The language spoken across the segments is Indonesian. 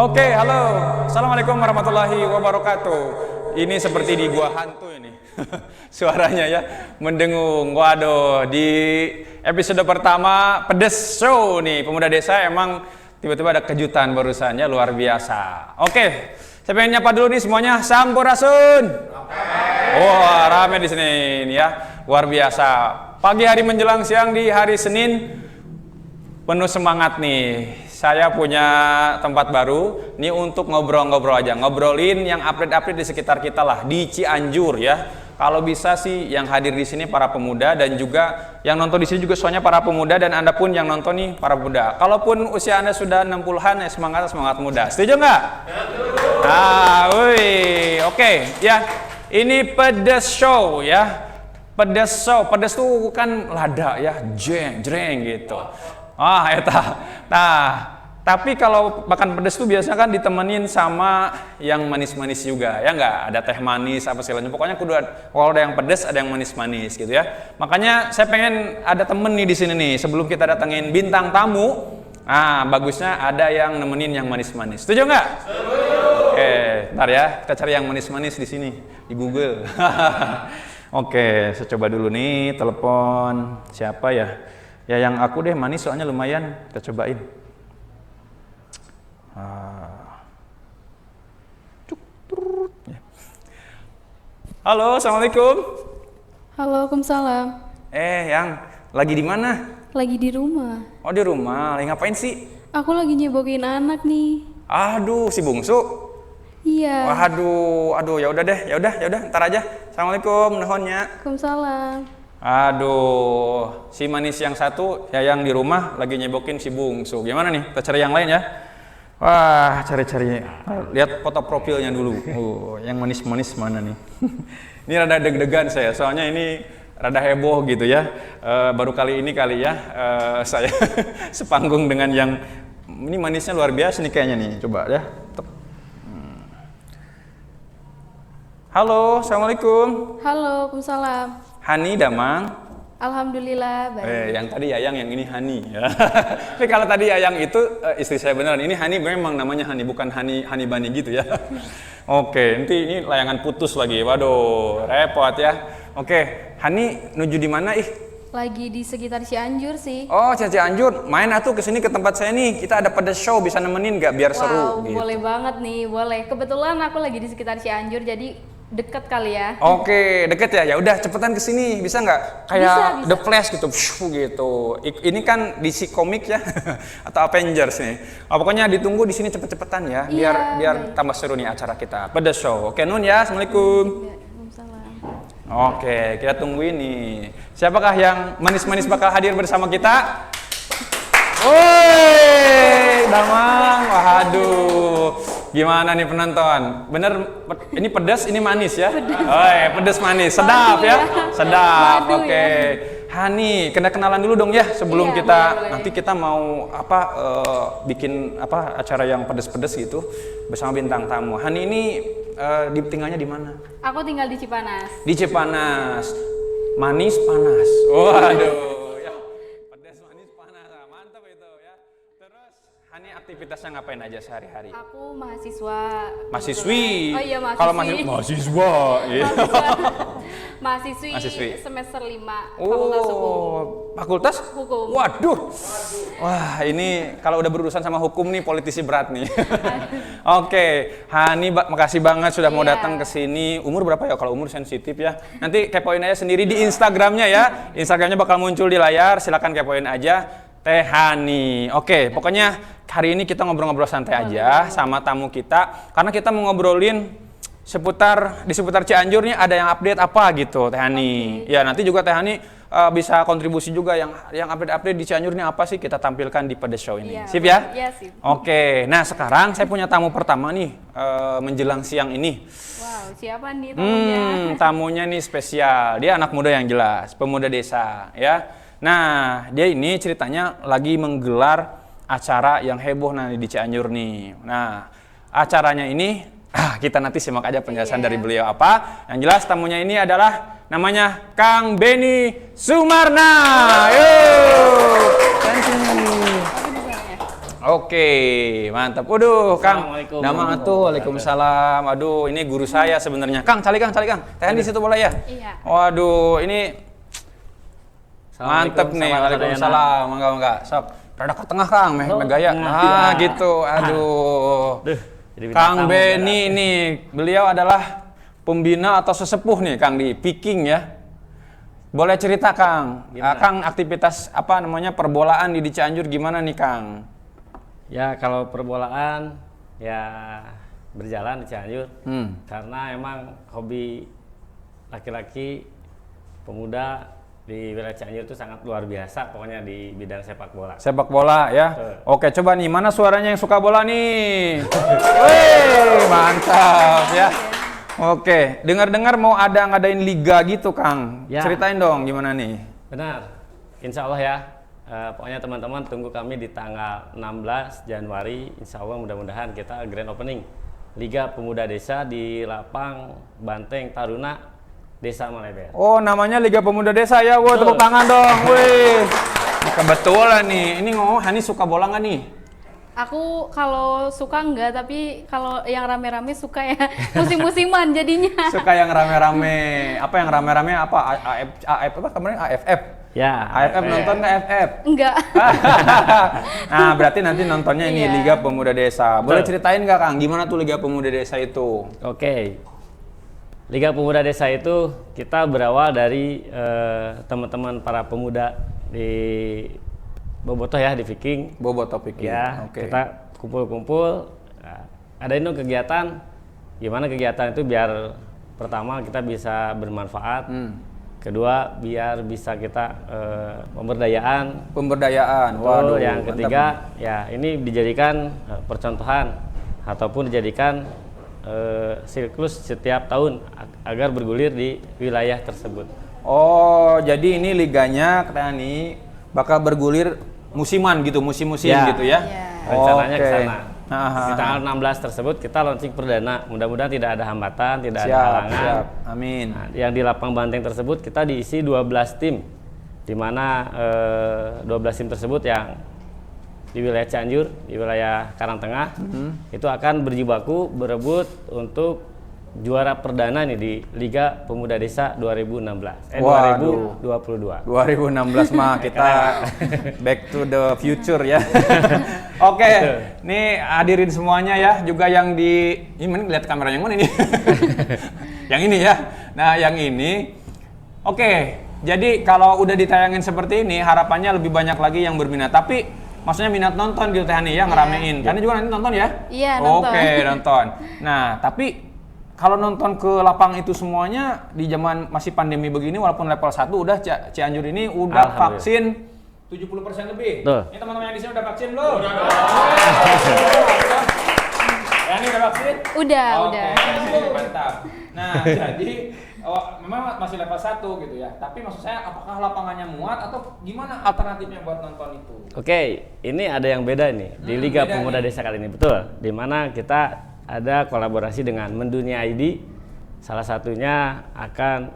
Oke, halo. Assalamualaikum warahmatullahi wabarakatuh. Ini seperti di gua hantu ini. Suaranya ya mendengung. Waduh, di episode pertama Pedes Show nih, Pemuda Desa emang tiba-tiba ada kejutan barusannya luar biasa. Oke, saya pengen nyapa dulu nih semuanya. Sampurasun. Wah, rame di sini nih ya. Luar biasa. Pagi hari menjelang siang di hari Senin penuh semangat nih. Saya punya tempat baru nih untuk ngobrol-ngobrol aja, ngobrolin yang update-update di sekitar kita lah di Cianjur ya. Kalau bisa sih yang hadir di sini para pemuda dan juga yang nonton di sini juga soalnya para pemuda dan Anda pun yang nonton nih para pemuda. Kalaupun usia Anda sudah 60-an ya semangat muda. Setuju nggak? Oke ya. Ini Pedes Show ya. Pedes Show, pedes tuh kan lada ya, jreng gitu. Tapi kalau makan pedas tuh biasanya kan ditemenin sama yang manis-manis juga, ya nggak? Ada teh manis apa segala. Pokoknya kalau ada yang pedas, ada yang manis-manis gitu ya. Makanya saya pengen ada temen nih di sini nih. Sebelum kita datengin bintang tamu, bagusnya ada yang nemenin yang manis-manis. Setuju nggak? Oke, ntar ya kita cari yang manis-manis di sini di Google. Oke, saya coba dulu nih telepon siapa ya? Ya yang aku deh manis soalnya lumayan, kita cobain. Halo, assalamualaikum. Halo, waalaikumsalam. Yang lagi di mana? Lagi di rumah. Oh di rumah, lagi ngapain sih? Aku lagi nyebokin anak nih. Aduh, si bungsu. Iya. Aduh, ya udah deh, ya udah, ntar aja. Assalamualaikum, nuhunnya. Waalaikumsalam. Aduh, si manis yang satu ya yang di rumah lagi nyebokin si bungsu. Gimana nih? Kita cari yang lain ya. Wah, cari-cari. Lihat foto profilnya dulu. Yang manis-manis mana nih? Ini rada deg-degan saya, soalnya ini rada heboh gitu ya. Baru kali ini ya saya sepanggung dengan yang ini manisnya luar biasa nih kayaknya nih. Coba ya. Halo, assalamualaikum. Halo, waalaikumsalam. Hani Damang. Alhamdulillah baik. Yang tadi Yayang, yang ini Hani ya. Tapi kalau tadi Yayang itu istri saya beneran. Ini Hani memang namanya Hani, bukan Hani Bani gitu ya. Oke, nanti ini layangan putus lagi. Waduh, repot ya. Oke, Hani nuju di mana ih? Lagi di sekitar Cianjur sih. Oh, Cianjur. Main atuh kesini ke tempat saya nih. Kita ada Pedes Show, bisa nemenin nggak biar seru? Wow, gitu. Boleh banget nih, boleh. Kebetulan aku lagi di sekitar Cianjur, jadi deket kali ya. Oke, deket ya. Ya udah cepetan kesini, bisa nggak? Kayak bisa. The Flash gitu, gitu. Ini kan DC komik ya, atau Avengers nih. Pokoknya ditunggu di sini cepet-cepetan ya, biar tambah seru nih acara kita. Pedes Show. Oke, nun ya. Assalamualaikum. Waalaikumsalam. Oke, kita tunggu ini. Siapakah yang manis-manis bakal hadir bersama kita? Woi, Damang. Waduh. Gimana nih penonton? Bener, ini pedas, ini manis ya? Pedas manis, sedap ya? Sedap, oke. Hani, kenalan dulu dong ya sebelum kita boleh. Nanti kita mau bikin acara yang pedas-pedas gitu bersama bintang tamu. Hani ini tinggalnya di mana? Aku tinggal di Cipanas. Di Cipanas, manis panas. Waduh. Aktivitasnya ngapain aja sehari-hari? Aku mahasiswa. Mahasiswi. Oh iya, mahasiswi. Kalau mahasiswa. Mahasiswi semester 5 Fakultas Hukum. Fakultas? Hukum. Waduh. Wah, ini kalau udah berurusan sama hukum nih politisi berat nih. Oke, Hani makasih banget sudah mau datang ke sini. Umur berapa ya? Kalau umur sensitif ya. Nanti kepoin aja sendiri di Instagramnya ya. Instagramnya bakal muncul di layar, silakan kepoin aja. Teh Hani. Oke, pokoknya hari ini kita ngobrol-ngobrol santai aja sama tamu kita karena kita mau ngobrolin di seputar Cianjur nih ada yang update apa gitu Teh Hani. Ya, nanti juga Teh Hani bisa kontribusi juga yang update di Cianjur nih apa sih kita tampilkan di Pedes Show ini. Sip ya? Iya, sip. Oke. Nah, sekarang saya punya tamu pertama nih menjelang siang ini. Wow, siapa nih tamunya? Tamunya nih spesial. Dia anak muda yang jelas, pemuda desa ya. Nah, dia ini ceritanya lagi menggelar acara yang heboh nanti di Cianjur nih. Nah, acaranya ini kita nanti simak aja penjelasan dari beliau apa. Yang jelas tamunya ini adalah namanya Kang Benny Sumarna. Yuk. Oke, mantap. Waduh, Kang. Assalamualaikum. Nama atuh, Waalaikumsalam. Aduh, ini guru saya sebenarnya. Kang, cali Kang. Tahan di situ boleh ya? Iya. Waduh, ini mantep nih. Waalaikumsalam. Mangga. Sok. Rada ke tengah, Kang. Meh gaya. Ah, gitu. Aduh. Jadi Kang tamu, Beni nih, beliau adalah pembina atau sesepuh nih, Kang, di Viking ya. Boleh cerita, Kang? Kang, aktivitas apa namanya perbolaan di Cianjur gimana nih, Kang? Ya kalau perbolaan ya berjalan di Cianjur karena emang hobi laki-laki pemuda di wilayah Cianjur itu sangat luar biasa pokoknya di bidang sepak bola. Sepak bola ya. Betul. Oke, coba nih mana suaranya yang suka bola nih? Wih, mantap ya. Oke, dengar-dengar mau ngadain liga gitu, Kang. Ya. Ceritain dong gimana nih? Benar, insya Allah ya. Pokoknya teman-teman tunggu kami di tanggal 16 Januari. Insya Allah mudah-mudahan kita grand opening Liga Pemuda Desa di Lapang Banteng Taruna Desa Maleber. Oh, namanya Liga Pemuda Desa ya. Wah, tepuk tangan dong. Wih. Nah, kebetulan nih. Ini ngomong Hani suka bola nggak nih? Aku kalau suka enggak, tapi kalau yang rame-rame suka ya. Musim-musiman jadinya. Suka yang rame-rame. Apa yang rame-rame apa? AF apa kemarin AFF? Ya, AFF nonton nggak AFF? Enggak. Nah, berarti nanti nontonnya ini Iya. Liga Pemuda Desa. Boleh Betul. ceritain nggak, Kang? Gimana tuh Liga Pemuda Desa itu? Oke. Liga Pemuda Desa itu kita berawal dari teman-teman para pemuda di Bobotoh ya, di Viking. Bobotoh Viking. Ya, Oke. kita kumpul-kumpul, adain dong kegiatan. Gimana kegiatan itu biar pertama kita bisa bermanfaat, kedua biar bisa kita pemberdayaan. Pemberdayaan. Betul. Waduh. Yang mantap. ketiga, ya ini dijadikan percontohan ataupun dijadikan siklus setiap tahun agar bergulir di wilayah tersebut. Oh, jadi ini liganya kata nih bakal bergulir musiman gitu, musim-musim Ya. gitu ya. Iya. Rencananya Oke. ke sana. Aha. Di tanggal 16 tersebut kita launching perdana. Mudah-mudahan tidak ada hambatan, tidak ada Siap, halangan. siap. Amin. Nah, yang di lapang banteng tersebut kita diisi 12 tim. Di mana 12 tim tersebut yang di wilayah Cianjur, di wilayah Karangtengah, itu akan berjibaku berebut untuk juara perdana nih di Liga Pemuda Desa 2016. Waduh. 2022. 2016 mah kita back to the future ya. Oke, nih hadirin semuanya ya, juga yang di ini lihat kamera yang mana ini? Yang ini ya. Nah, yang ini. Oke, jadi kalau udah ditayangin seperti ini, harapannya lebih banyak lagi yang berminat. Tapi maksudnya minat nonton gitu Teh Hani ya, ngeramein. Karena juga nanti nonton ya? Iya, nonton. Oke, nonton. Nah, tapi kalau nonton ke lapang itu semuanya di zaman masih pandemi begini walaupun level 1 udah Cianjur ini udah Alhamdulillah. vaksin 70% lebih. Betul. Ini teman-teman yang di sini udah vaksin belum? Udah. Ya, ini udah vaksin? Udah, Oke, udah. mantap. Nah, jadi memang masih level 1 gitu ya. Tapi maksud saya apakah lapangannya muat atau gimana alternatifnya buat nonton itu? Oke, ini ada yang beda nih di Liga beda Pemuda nih. Desa kali ini, betul. Di mana kita ada kolaborasi dengan Mendunia ID. Salah satunya akan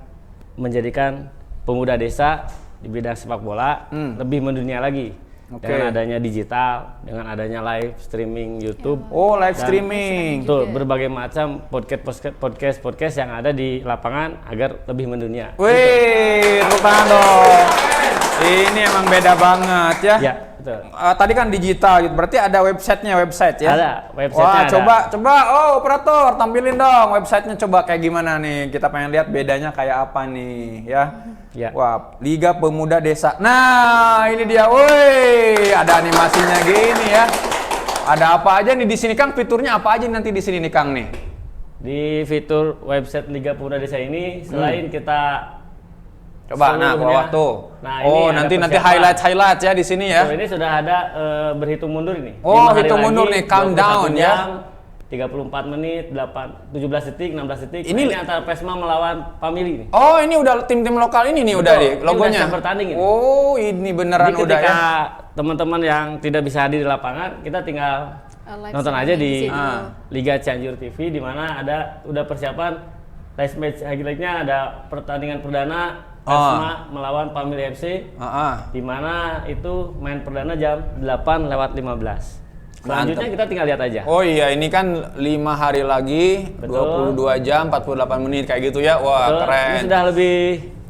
menjadikan pemuda desa di bidang sepak bola lebih mendunia lagi. Oke. Dengan adanya digital, dengan adanya live streaming YouTube. Oh, live Dan- streaming. Betul, berbagai macam podcast yang ada di lapangan agar lebih mendunia. Wih, tepuk tangan dong. Ini emang beda banget ya. Ya, betul. Tadi kan digital gitu, berarti ada websitenya ya? Ada, websitenya Wah, ada. coba, oh operator tampilin dong websitenya coba kayak gimana nih? Kita pengen lihat bedanya kayak apa nih, ya? Ya. Wah, Liga Pemuda Desa. Nah, ini dia, woi, ada animasinya gini ya. Ada apa aja nih di sini, Kang? Fiturnya apa aja nanti di sini nih, Kang nih? Di fitur website Liga Pemuda Desa ini selain kita Coba, nah, ke bawah seluruhnya- tuh. Nah, Oh, ini ada nanti persiapan. highlight ya di sini ya. Tuh, ini sudah ada berhitung mundur ini. Oh, 5 hari hitung mundur lagi, nih, countdown 21 ya. jam, 34 menit, 17 detik, 16 detik. Ini- Ini antara Pesma melawan Family nih. Oh, ini udah tim-tim lokal ini nih Betul, udah di ini logonya. udah siap bertanding ini. Oh, ini beneran Jadi udah ketika ya. teman-teman yang tidak bisa hadir di lapangan, kita tinggal Live nonton streaming aja di di situ. Liga Cianjur TV di mana ada udah persiapan live match highlight-nya, ada pertandingan perdana Pesma melawan Family FC. Ah, Di mana itu main perdana jam 8:15. Selanjutnya kita tinggal lihat aja. Oh iya, ini kan 5 hari lagi, Betul. 22 jam, 48 menit kayak gitu ya. Wah, Betul. keren. Ini sudah lebih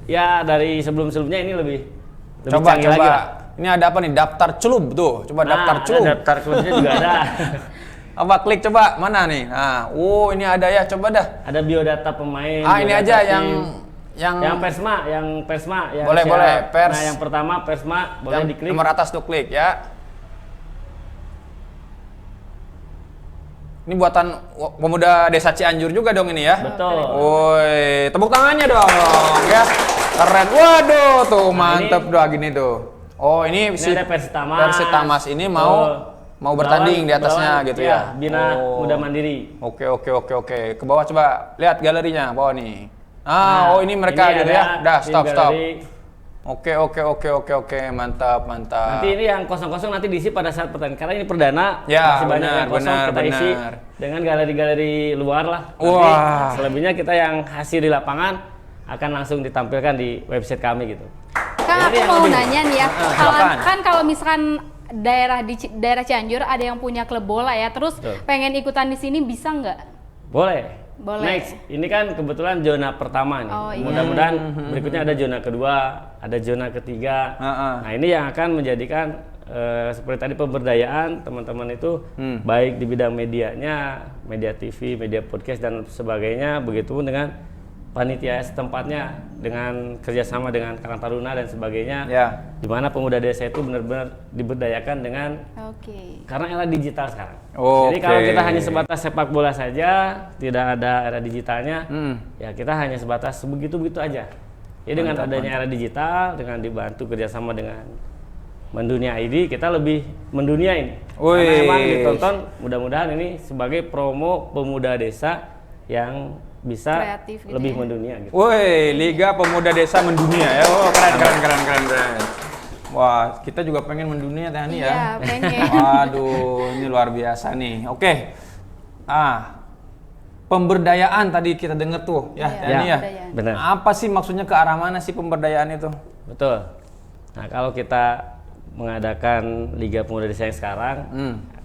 ya dari sebelum-sebelumnya ini lebih Coba canggih lagi lah. Ini ada apa nih? Daftar celup tuh. Coba daftar Ada celup. daftar klubnya juga ada. Apa klik coba mana nih? Nah, ini ada ya. Coba dah. Ada biodata pemain. Ini biodata aja tim. yang yang Persma, yang Boleh, siap. boleh. Pers. Nah, yang pertama Persma boleh yang diklik. nomor atas tuh klik ya. Ini buatan pemuda Desa Cianjur juga dong ini ya. Betul. Woi, tepuk tangannya dong ya. Keren. Waduh, tuh mantep doa gini tuh. Oh, ini si ada Persitamas. Persitamas ini mau bertanding di atasnya Belawan, gitu iya, ya. Bina Muda Mandiri. Oke. Ke bawah coba lihat galerinya bawah nih. Ini mereka ini gitu ada ya. Dah, tim stop. galeri. Oke. Mantap. Nanti ini yang kosong-kosong nanti diisi pada saat pertandingan karena ini perdana. Ya, masih banyak yang kosong kita isi benar. dengan galeri-galeri luar lah. Nanti Wah. selebihnya kita yang hasil di lapangan akan langsung ditampilkan di website kami gitu. Kang, Jadi aku yang mau lebih- nanya nih ya, silakan. kan kalau misalkan daerah Cianjur ada yang punya klub bola ya, terus Betul. pengen ikutan di sini bisa nggak? Boleh. Boleh. Next, ini kan kebetulan zona pertama nih. Oh, iya. Mudah-mudahan berikutnya ada zona kedua, ada zona ketiga. Nah, ini yang akan menjadikan seperti tadi pemberdayaan teman-teman itu baik di bidang medianya, media TV, media podcast dan sebagainya. Begitupun dengan panitia setempatnya dengan kerjasama dengan Karang Taruna dan sebagainya. Ya. Di mana pemuda desa itu benar-benar diberdayakan dengan Oke. karena era digital sekarang. Oke. Jadi kalau kita hanya sebatas sepak bola saja, tidak ada era digitalnya, ya kita hanya sebatas begitu-begitu aja. Jadi dengan adanya era digital, dengan dibantu kerjasama dengan Mendunia ID, kita lebih mendunia ini. Wih. Karena emang ditonton, mudah-mudahan ini sebagai promo pemuda desa yang bisa Kreatif gitu lebih ya. mendunia gitu. Woi, Liga Pemuda Desa Mendunia ya. Oh, keren. Wah, kita juga pengen mendunia Tani ya. Iya, pengen. Waduh, ini luar biasa nih. Oke. Pemberdayaan tadi kita dengar tuh ya, Iya, Tani ya. pemberdayaan. Benar. Apa sih maksudnya ke arah mana sih pemberdayaan itu? Betul. Nah, kalau kita mengadakan Liga Pemuda Desa yang sekarang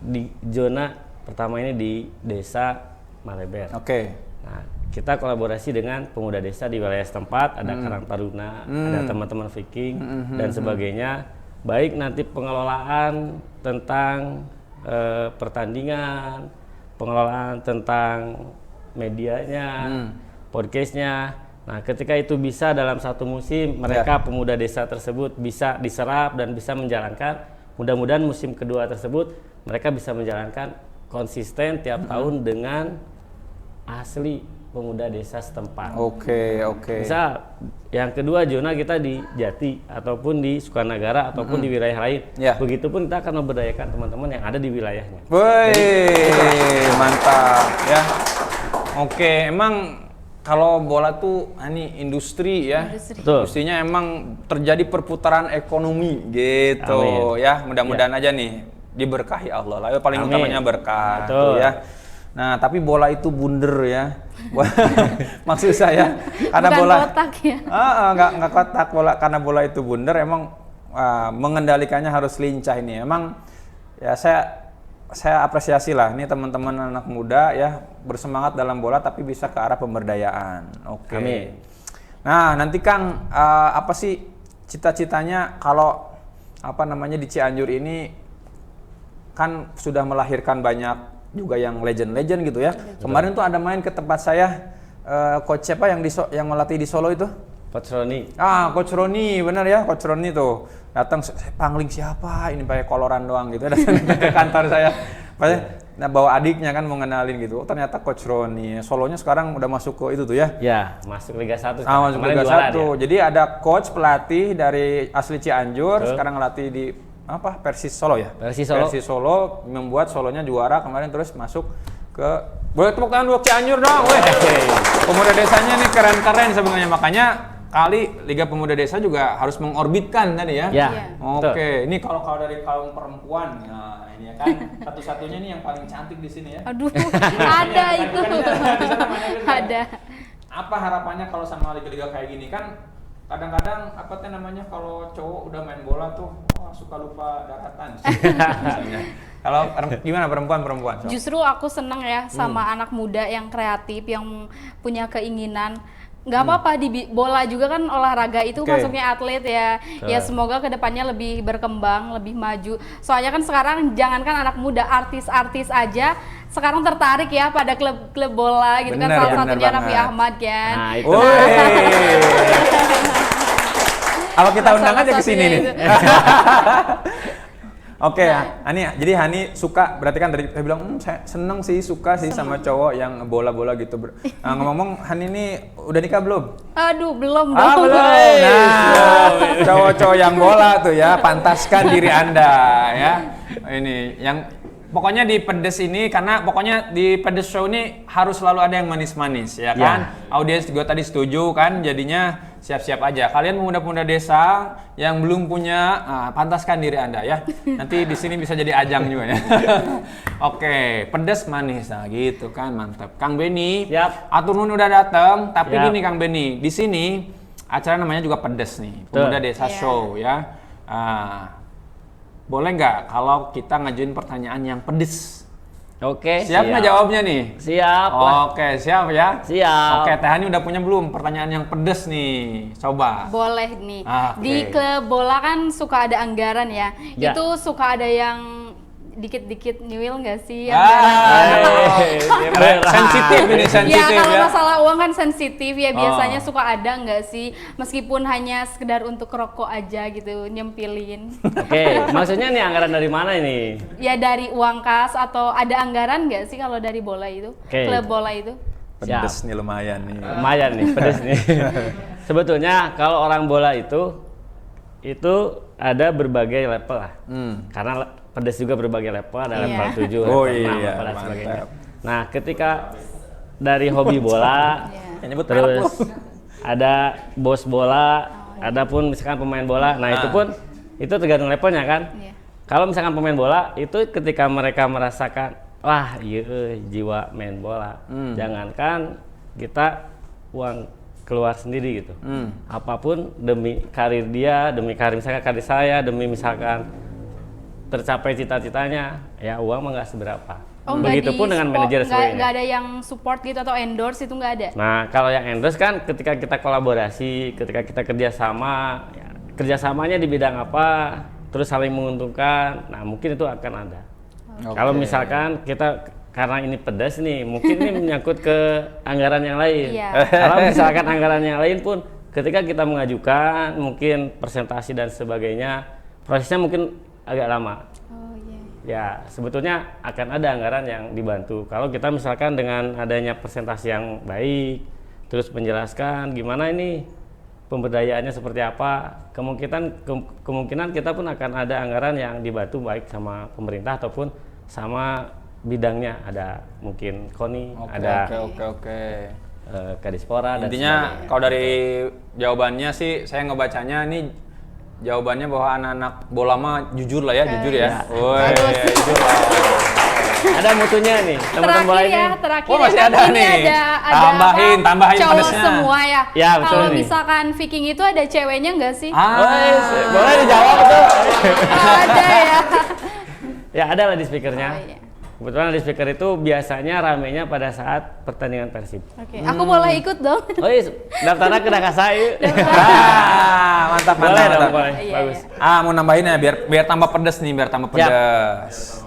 di zona pertama ini di Desa Mareber. Oke. Nah, kita kolaborasi dengan pemuda desa di wilayah setempat, ada Karang Taruna, ada teman-teman Viking dan sebagainya. Baik nanti pengelolaan tentang pertandingan, pengelolaan tentang medianya, podcastnya. Nah, ketika itu bisa dalam satu musim, mereka pemuda desa tersebut bisa diserap dan bisa menjalankan. Mudah-mudahan musim kedua tersebut mereka bisa menjalankan konsisten tiap tahun dengan asli pemuda desa setempat. Oke. Misal yang kedua zona kita di Jati ataupun di Sukanagara ataupun di wilayah lain. Ya. Begitupun kita akan memberdayakan teman-teman yang ada di wilayahnya. Woi, mantap ya. Oke, emang kalau bola tuh ini industri ya. Betul. Mestinya emang terjadi perputaran ekonomi gitu Amin. ya. Mudah-mudahan aja nih diberkahi Allah lah. Paling Amin. utamanya berkah Betul. tuh ya. Nah, tapi bola itu bunder ya. Maksud saya karena Bukan bola kotak ya. nggak kotak bola, karena bola itu bunder emang mengendalikannya harus lincah ini. Emang ya saya apresiasi lah ini teman-teman anak muda ya bersemangat dalam bola tapi bisa ke arah pemberdayaan. Oke. Amin. Nah, nanti Kang apa sih cita-citanya kalau di Cianjur ini kan sudah melahirkan banyak juga yang legend-legend gitu ya. Kemarin tuh ada main ke tempat saya coach siapa yang yang melatih di Solo itu? Coach Roni. Coach Roni, benar ya, Coach Roni tuh datang, pangling siapa ini pakai koloran doang gitu, datang ke kantor saya, bawa adiknya kan mau ngenalin gitu, ternyata Coach Roni, Solonya sekarang udah masuk ke itu tuh ya. Ya, masuk Liga 1. Masuk Kemarin Liga juara 1. dia. Jadi ada coach pelatih dari asli Cianjur, sekarang ngelatih di Persis Solo ya. Persis Solo membuat Solonya juara kemarin, terus masuk ke, boleh tepuk tangan buat Cianjur dong, weh. Pemuda desanya nih keren-keren sebenarnya, makanya kali Liga Pemuda Desa juga harus mengorbitkan tadi ya. Ya. Oke, ini kalau dari kaum perempuan, nah ini ya kan satu-satunya nih yang paling cantik di sini ya. Aduh, ada itu. Ada. Apa harapannya kalau sama liga-liga kayak gini kan? kadang-kadang apa teh namanya kalau cowok udah main bola tuh suka lupa daratan. Misalnya. Kalau gimana perempuan? So? Justru aku seneng ya sama anak muda yang kreatif, yang punya keinginan. Nggak apa-apa di bola juga kan olahraga itu masuknya atlet ya. Ya semoga kedepannya lebih berkembang, lebih maju. Soalnya kan sekarang jangankan anak muda, artis-artis aja sekarang tertarik ya pada klub bola gitu kan, salah satunya Raffi Ahmad kan. Nah, itu. Kalau kita undang aja ke sini nih. Oke, jadi Hani suka, berarti kan tadi saya bilang saya seneng sih, suka sih sama cowok yang bola-bola gitu. Ngomong-ngomong, Hani ini udah nikah belum? Aduh, belum dong. Belum. Nah, cowok-cowok yang bola tuh ya, pantaskan diri Anda ya. Ini yang pokoknya di Pedes ini, karena pokoknya di Pedes Show ini harus selalu ada yang manis-manis ya kan. Audiens gue tadi setuju kan, jadinya siap-siap aja. Kalian pemuda-pemuda desa yang belum punya, pantaskan diri Anda ya. Nanti di sini bisa jadi ajang juga ya. Oke, pedes manis, nah gitu kan, mantap. Kang Beni, atur nuhun udah datang, tapi gini Kang Beni, di sini acara namanya juga Pedes nih, Pemuda Desa Show ya. Boleh nggak kalau kita ngajuin pertanyaan yang pedes? Oke. Siap nggak jawabnya nih? Siap. Oke, siap ya? Siap. Oke, Teh Hani udah punya belum pertanyaan yang pedes nih? Coba. Boleh nih. Oke. Di klub bola kan suka ada anggaran ya. Itu suka ada yang dikit-dikit nyuil nggak sih? Sensitif ini, sensitif ya. Kalau ya. masalah uang kan sensitif ya, biasanya suka ada nggak sih? Meskipun hanya sekedar untuk rokok aja gitu, nyempilin. Oke, maksudnya nih anggaran dari mana ini? Ya dari uang kas atau ada anggaran nggak sih kalau dari bola itu? Klub bola itu? Pedes nih lumayan nih. Lumayan nih, pedes nih. Sebetulnya kalau orang bola itu ada berbagai level lah. Karena pedes juga berbagai level, ada level 7, level 6, dan sebagainya. Nah, ketika dari hobi bola, terus ada bos bola, ada pun misalkan pemain bola. Nah, itu tergantung levelnya kan. Kalau misalkan pemain bola, itu ketika mereka merasakan, wah iya jiwa main bola. Jangankan kita uang keluar sendiri gitu. Apapun demi karir dia, demi karir misalkan karir saya, demi misalkan tercapai cita-citanya, ya uang mah nggak seberapa. Begitupun dengan manajer sebenarnya. Nggak ada yang support gitu atau endorse itu nggak ada? Nah, kalau yang endorse kan ketika kita kolaborasi, ketika kita kerjasama, ya, kerjasamanya di bidang apa, terus saling menguntungkan, nah mungkin itu akan ada. Kalau misalkan kita karena ini pedas nih, mungkin ini menyangkut ke anggaran yang lain. Kalau misalkan anggaran yang lain pun, ketika kita mengajukan, mungkin presentasi dan sebagainya, prosesnya mungkin agak lama. Ya, sebetulnya akan ada anggaran yang dibantu. Kalau kita misalkan dengan adanya presentasi yang baik, terus menjelaskan gimana ini pemberdayaannya seperti apa, kemungkinan kita pun akan ada anggaran yang dibantu baik sama pemerintah ataupun sama bidangnya. Ada mungkin KONI, Kadispora. Intinya kalau dari jawabannya sih saya ngebacanya ini jawabannya bahwa anak-anak bola mah jujur lah ya, jujur ya. Woi, jujur lah. Ada mutunya nih, teman-teman bola ini. Terakhir masih ada nih. Tambahin cowok pedesnya. Semua ya. Ya, betul. Kalau misalkan Viking itu ada ceweknya nggak sih? Boleh dijawab tuh. Ada ya. Ya ada lah di speakernya. Kebetulan di speaker itu biasanya ramenya pada saat pertandingan Persib. Oke, aku boleh ikut dong. Daftarnya ke Dakasai. Mantap. Boleh. Bagus. Mau nambahin ya biar tambah pedes nih, biar tambah pedes.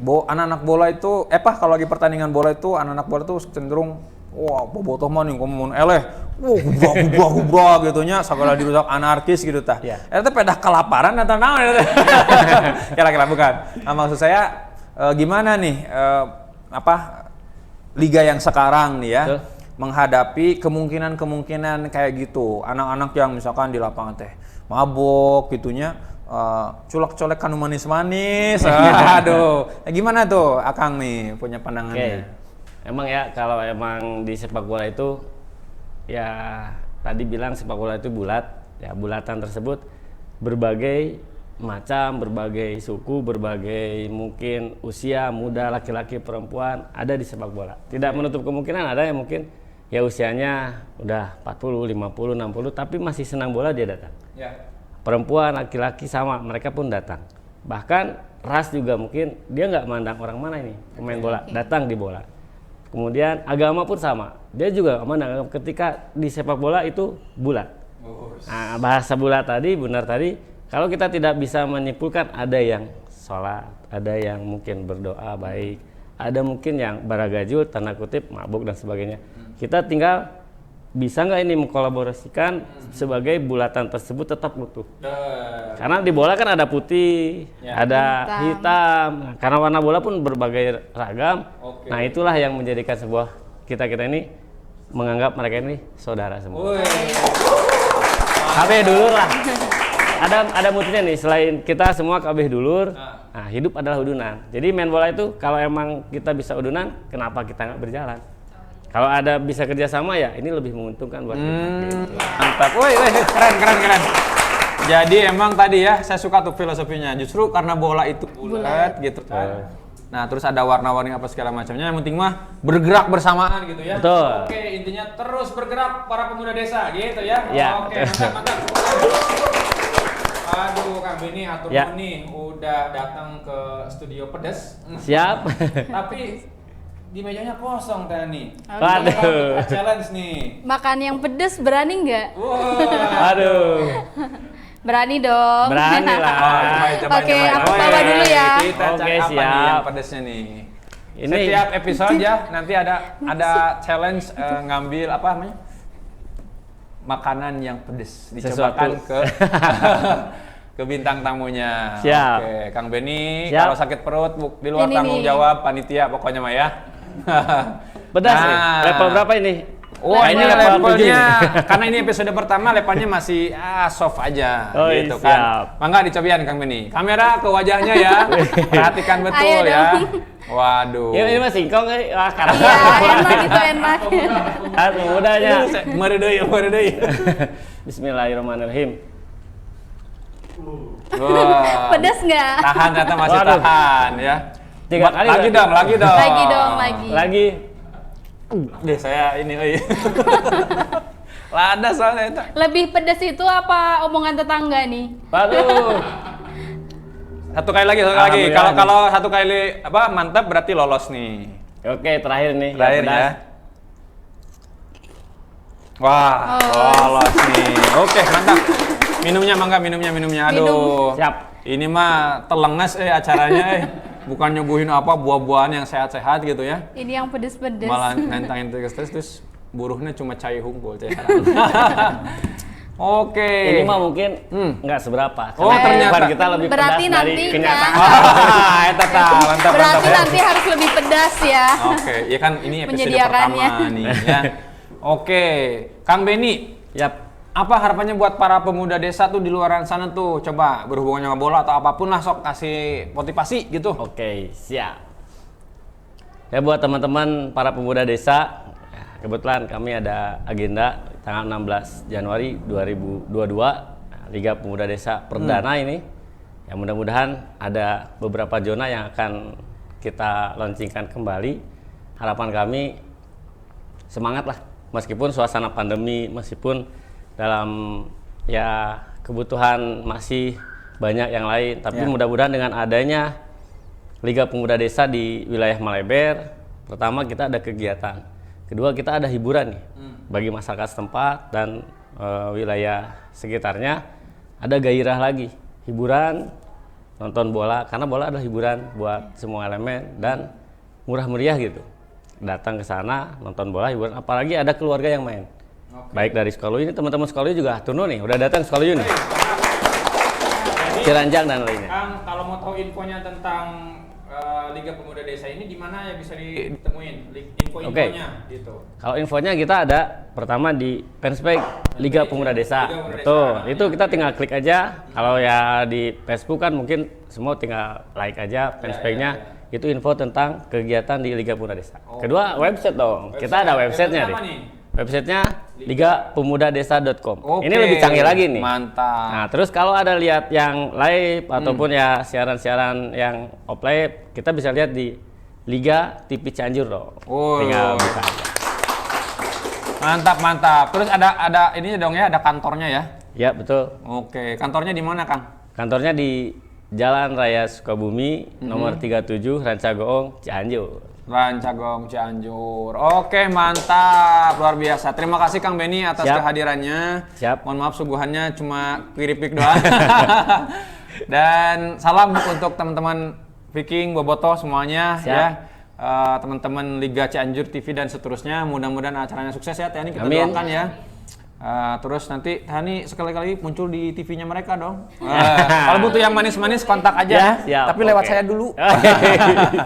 Anak-anak bola itu, kalau lagi pertandingan bola itu anak-anak bola itu cenderung bobotoh mah nih ngomong gubrak gitunya segala dirusak anarkis gitu tah. Eta pedah kelaparan atau naon eta. Kira-kira bukan. Maksud saya gimana nih liga yang sekarang nih ya menghadapi kemungkinan kayak gitu. Anak-anak yang misalkan di lapangan teh mabok gitunya, colek-colek kanu manis-manis. Aduh. Gimana tuh Akang nih punya pandangannya? Emang ya kalau emang di sepak bola itu ya tadi bilang sepak bola itu bulat, ya bulatan tersebut berbagai macam, berbagai suku, berbagai mungkin usia, muda, laki-laki, perempuan ada di sepak bola. Tidak menutup kemungkinan ada yang mungkin ya usianya udah 40, 50, 60 tapi masih senang bola dia datang. Ya. Perempuan, laki-laki sama, mereka pun datang. Bahkan ras juga mungkin dia nggak mandang orang mana ini pemain bola, datang di bola. Kemudian agama pun sama, dia juga nggak mandang. Ketika di sepak bola itu bulat. Nah, bahasa bulat tadi, benar tadi, kalau kita tidak bisa menyimpulkan ada yang sholat, ada yang mungkin berdoa baik, ada mungkin yang baragajul, tanda kutip, mabuk dan sebagainya. Kita tinggal bisa nggak ini mengkolaborasikan sebagai bulatan tersebut tetap utuh. Karena di bola kan ada putih, ada hitam. Nah, karena warna bola pun berbagai ragam. Nah itulah yang menjadikan sebuah kita ini menganggap mereka ini saudara semua. KB dulur lah. Ada mutinya nih, selain kita semua KB dulur, nah hidup adalah udunan. Jadi main bola itu kalau emang kita bisa udunan, kenapa kita nggak berjalan? Kalau ada bisa kerjasama ya ini lebih menguntungkan buat kita. Gitu. Mantap, woi, keren. Jadi emang tadi ya saya suka tuh filosofinya. Justru karena bola itu bulat gitu kan. Nah terus ada warna-warni apa segala macamnya. Yang penting mah bergerak bersamaan gitu ya. Betul. Oke, intinya terus bergerak para pemuda desa gitu ya. Ya. Oke, mantap. Aduh, Kang Beni atur nih udah datang ke studio pedes. Siap. Tapi di mejanya kosong nih. Waduh. Challenge nih. Makan yang pedes berani nggak? Wah. Aduh. Berani dong. Berani lah. Oke, aku bawa dulu ya. Kita Oke, cek apa nih siap. yang pedesnya nih. Ini Setiap episode ya nanti ada challenge ngambil apa namanya? Makanan yang pedes dicobakan ke bintang tamunya. Siap. Oke, Kang Beni, Siap. kalau sakit perut di luar Ini tanggung nih. jawab panitia pokoknya mah ya. pedas nih. Nah. Level berapa ini? Oh, ini Level levelnya 7. karena ini episode pertama levelnya masih soft aja Oh, gitu siap. kan. Mangga dicobain Kang Beni. Kamera ke wajahnya ya. Perhatikan betul Ayo ya. dong. Waduh. Ini mah singkong wah karena Iya, enak itu enak. Aduh, mudanya. Meredoi. Bismillahirrahmanirrahim. Wah. Pedes nggak? Tahan ternyata masih Waduh. tahan ya. 3 kali lagi berarti. dong. Lagi. Lagi. Deh saya ini lada soalnya itu. Lebih pedes itu apa omongan tetangga nih? Waduh. Satu kali lagi. Alhamdulillah. Kalau satu kali apa mantap berarti lolos nih. Oke, terakhir nih. Terakhir yang pedas. ya. Wah, lolos nih. Oke, mantap. Minumnya mangga, minumnya. Aduh. Siap. Ini mah telenges acaranya Bukan nyuguhin apa buah-buahan yang sehat-sehat gitu ya. Ini yang pedes-pedes. Malah nentangin terus buruhnya cuma cai hungkul cai Oke. Ini mah mungkin nggak seberapa. Oh, karena ternyata. kehidupan kita lebih Berarti pedas dari nanti kenyataan. Eta tah, mantap. Berarti nanti harus lebih pedas ya. Oke, ya kan ini episode Menyediakannya. pertama nih ya. Oke, Kang Beni, Yap. apa harapannya buat para pemuda desa tuh di luaran sana tuh? Coba berhubungan sama bola atau apapun lah, sok kasih motivasi gitu. Oke, siap. Ya buat teman-teman para pemuda desa, kebetulan kami ada agenda tanggal 16 Januari 2022 Liga Pemuda Desa Perdana ini. Ya mudah-mudahan ada beberapa zona yang akan kita launchingkan kembali. Harapan kami semangat lah, meskipun suasana pandemi, meskipun dalam ya kebutuhan masih banyak yang lain, tapi mudah-mudahan dengan adanya Liga Pemuda Desa di wilayah Maleber, pertama kita ada kegiatan, kedua kita ada hiburan nih bagi masyarakat setempat dan wilayah sekitarnya, ada gairah lagi, hiburan, nonton bola, karena bola adalah hiburan buat semua elemen dan murah meriah gitu. Datang ke sana nonton bola, hiburan, apalagi ada keluarga yang main. Baik dari sekolah ini, teman-teman sekolah juga turun nih, udah datang sekolah ini. Ciranjang dan lainnya. Kang, kalau mau tahu infonya tentang Liga Pemuda Desa ini di mana ya bisa ditemuin info-infonya gitu. Kalau infonya kita ada pertama di fanspage Liga Pemuda Desa. Liga Pemuda Betul. Desa. Itu kita tinggal klik aja. Kalau ya di Facebook kan mungkin semua tinggal like aja fanspage-nya. Itu info tentang kegiatan di Liga Pemuda Desa. Kedua, website dong. Kita ada website-nya Website apa nih. nih? Websitenya ligapemudadesa.com. Oke, Ini lebih canggih lagi nih. mantap. Nah, terus kalau ada lihat yang live ataupun ya siaran-siaran yang offline, kita bisa lihat di Liga TV Cianjur dong. Oh. Tinggal buka aja. Mantap, mantap. Terus ada ini dong ya, ada kantornya ya? Ya, betul. Oke, kantornya di mana, Kang? Kantornya di Jalan Raya Sukabumi, nomor 37, Rancagoong, Cianjur. Rancagong Cianjur. Oke, mantap. Luar biasa. Terima kasih Kang Benny atas Siap. kehadirannya. Siap. Mohon maaf suguhannya cuma keripik doang. Dan salam untuk teman-teman Viking, Bobotoh semuanya. Siap. Ya. Teman-teman Liga Cianjur TV dan seterusnya. Mudah-mudahan acaranya sukses ya. Teh Hani, kita Amin. doakan ya. Terus nanti Teh Hani sekali-kali muncul di TV-nya mereka dong. Kalau butuh yang manis-manis kontak aja. Ya, siap. Tapi lewat Oke. saya dulu.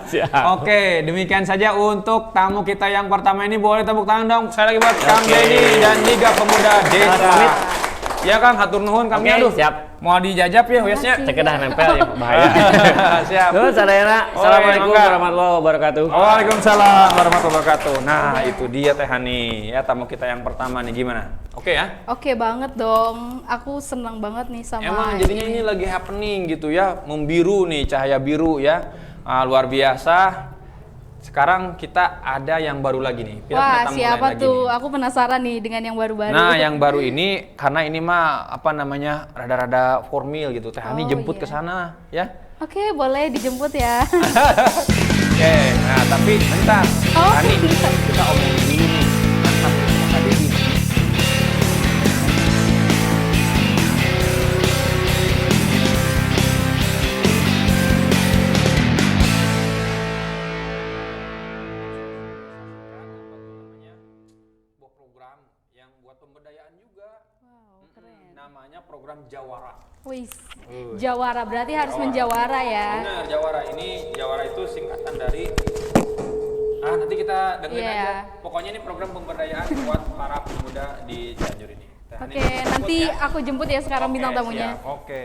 Siap. Oke, demikian saja untuk tamu kita yang pertama ini. Boleh tepuk tangan dong. Saya lagi buat Kang Benny dan Liga Pemuda Desa. Pamit. Ya Kang, hatur nuhun Kang. Oke, Aduh, siap. mau dijajab ya wesnya. Cekedah nempel ya, bahaya. Siap. Nuhun sadayana. Assalamualaikum mangga. warahmatullahi wabarakatuh. Waalaikumsalam warahmatullahi wabarakatuh. Nah, itu dia Teh Hani. Ya, tamu kita yang pertama nih, gimana? Oke ya? Oke banget dong. Aku senang banget nih sama Emang jadinya ini lagi happening gitu ya, membiru nih, cahaya biru ya. Luar biasa. Sekarang kita ada yang baru lagi nih. Kita Wah, punya tamu siapa lain lagi tuh? nih. Aku penasaran nih dengan yang baru-baru. Nah, yang baru ini karena ini mah apa namanya? Rada-rada formal gitu. Teh Hani Oh, jemput iya. ke sana ya. Oke, boleh dijemput ya. Oke, nah tapi bentar. Oh. Hani, kita omongin dulu nih. Mantap sama Kak Dedi. Sebuah program yang buat pemberdayaan juga. Wow, keren. Namanya program Jawara. Wih, Jawara berarti harus menjawara ya. Benar, Jawara. Ini Jawara itu singkatan dari nanti kita dengerin Iya. aja. Pokoknya ini program pemberdayaan buat para pemuda di Cianjur ini. Teh Hani Oke, jemput nanti ya. aku jemput ya sekarang Oke, bintang tamunya. siap. Oke.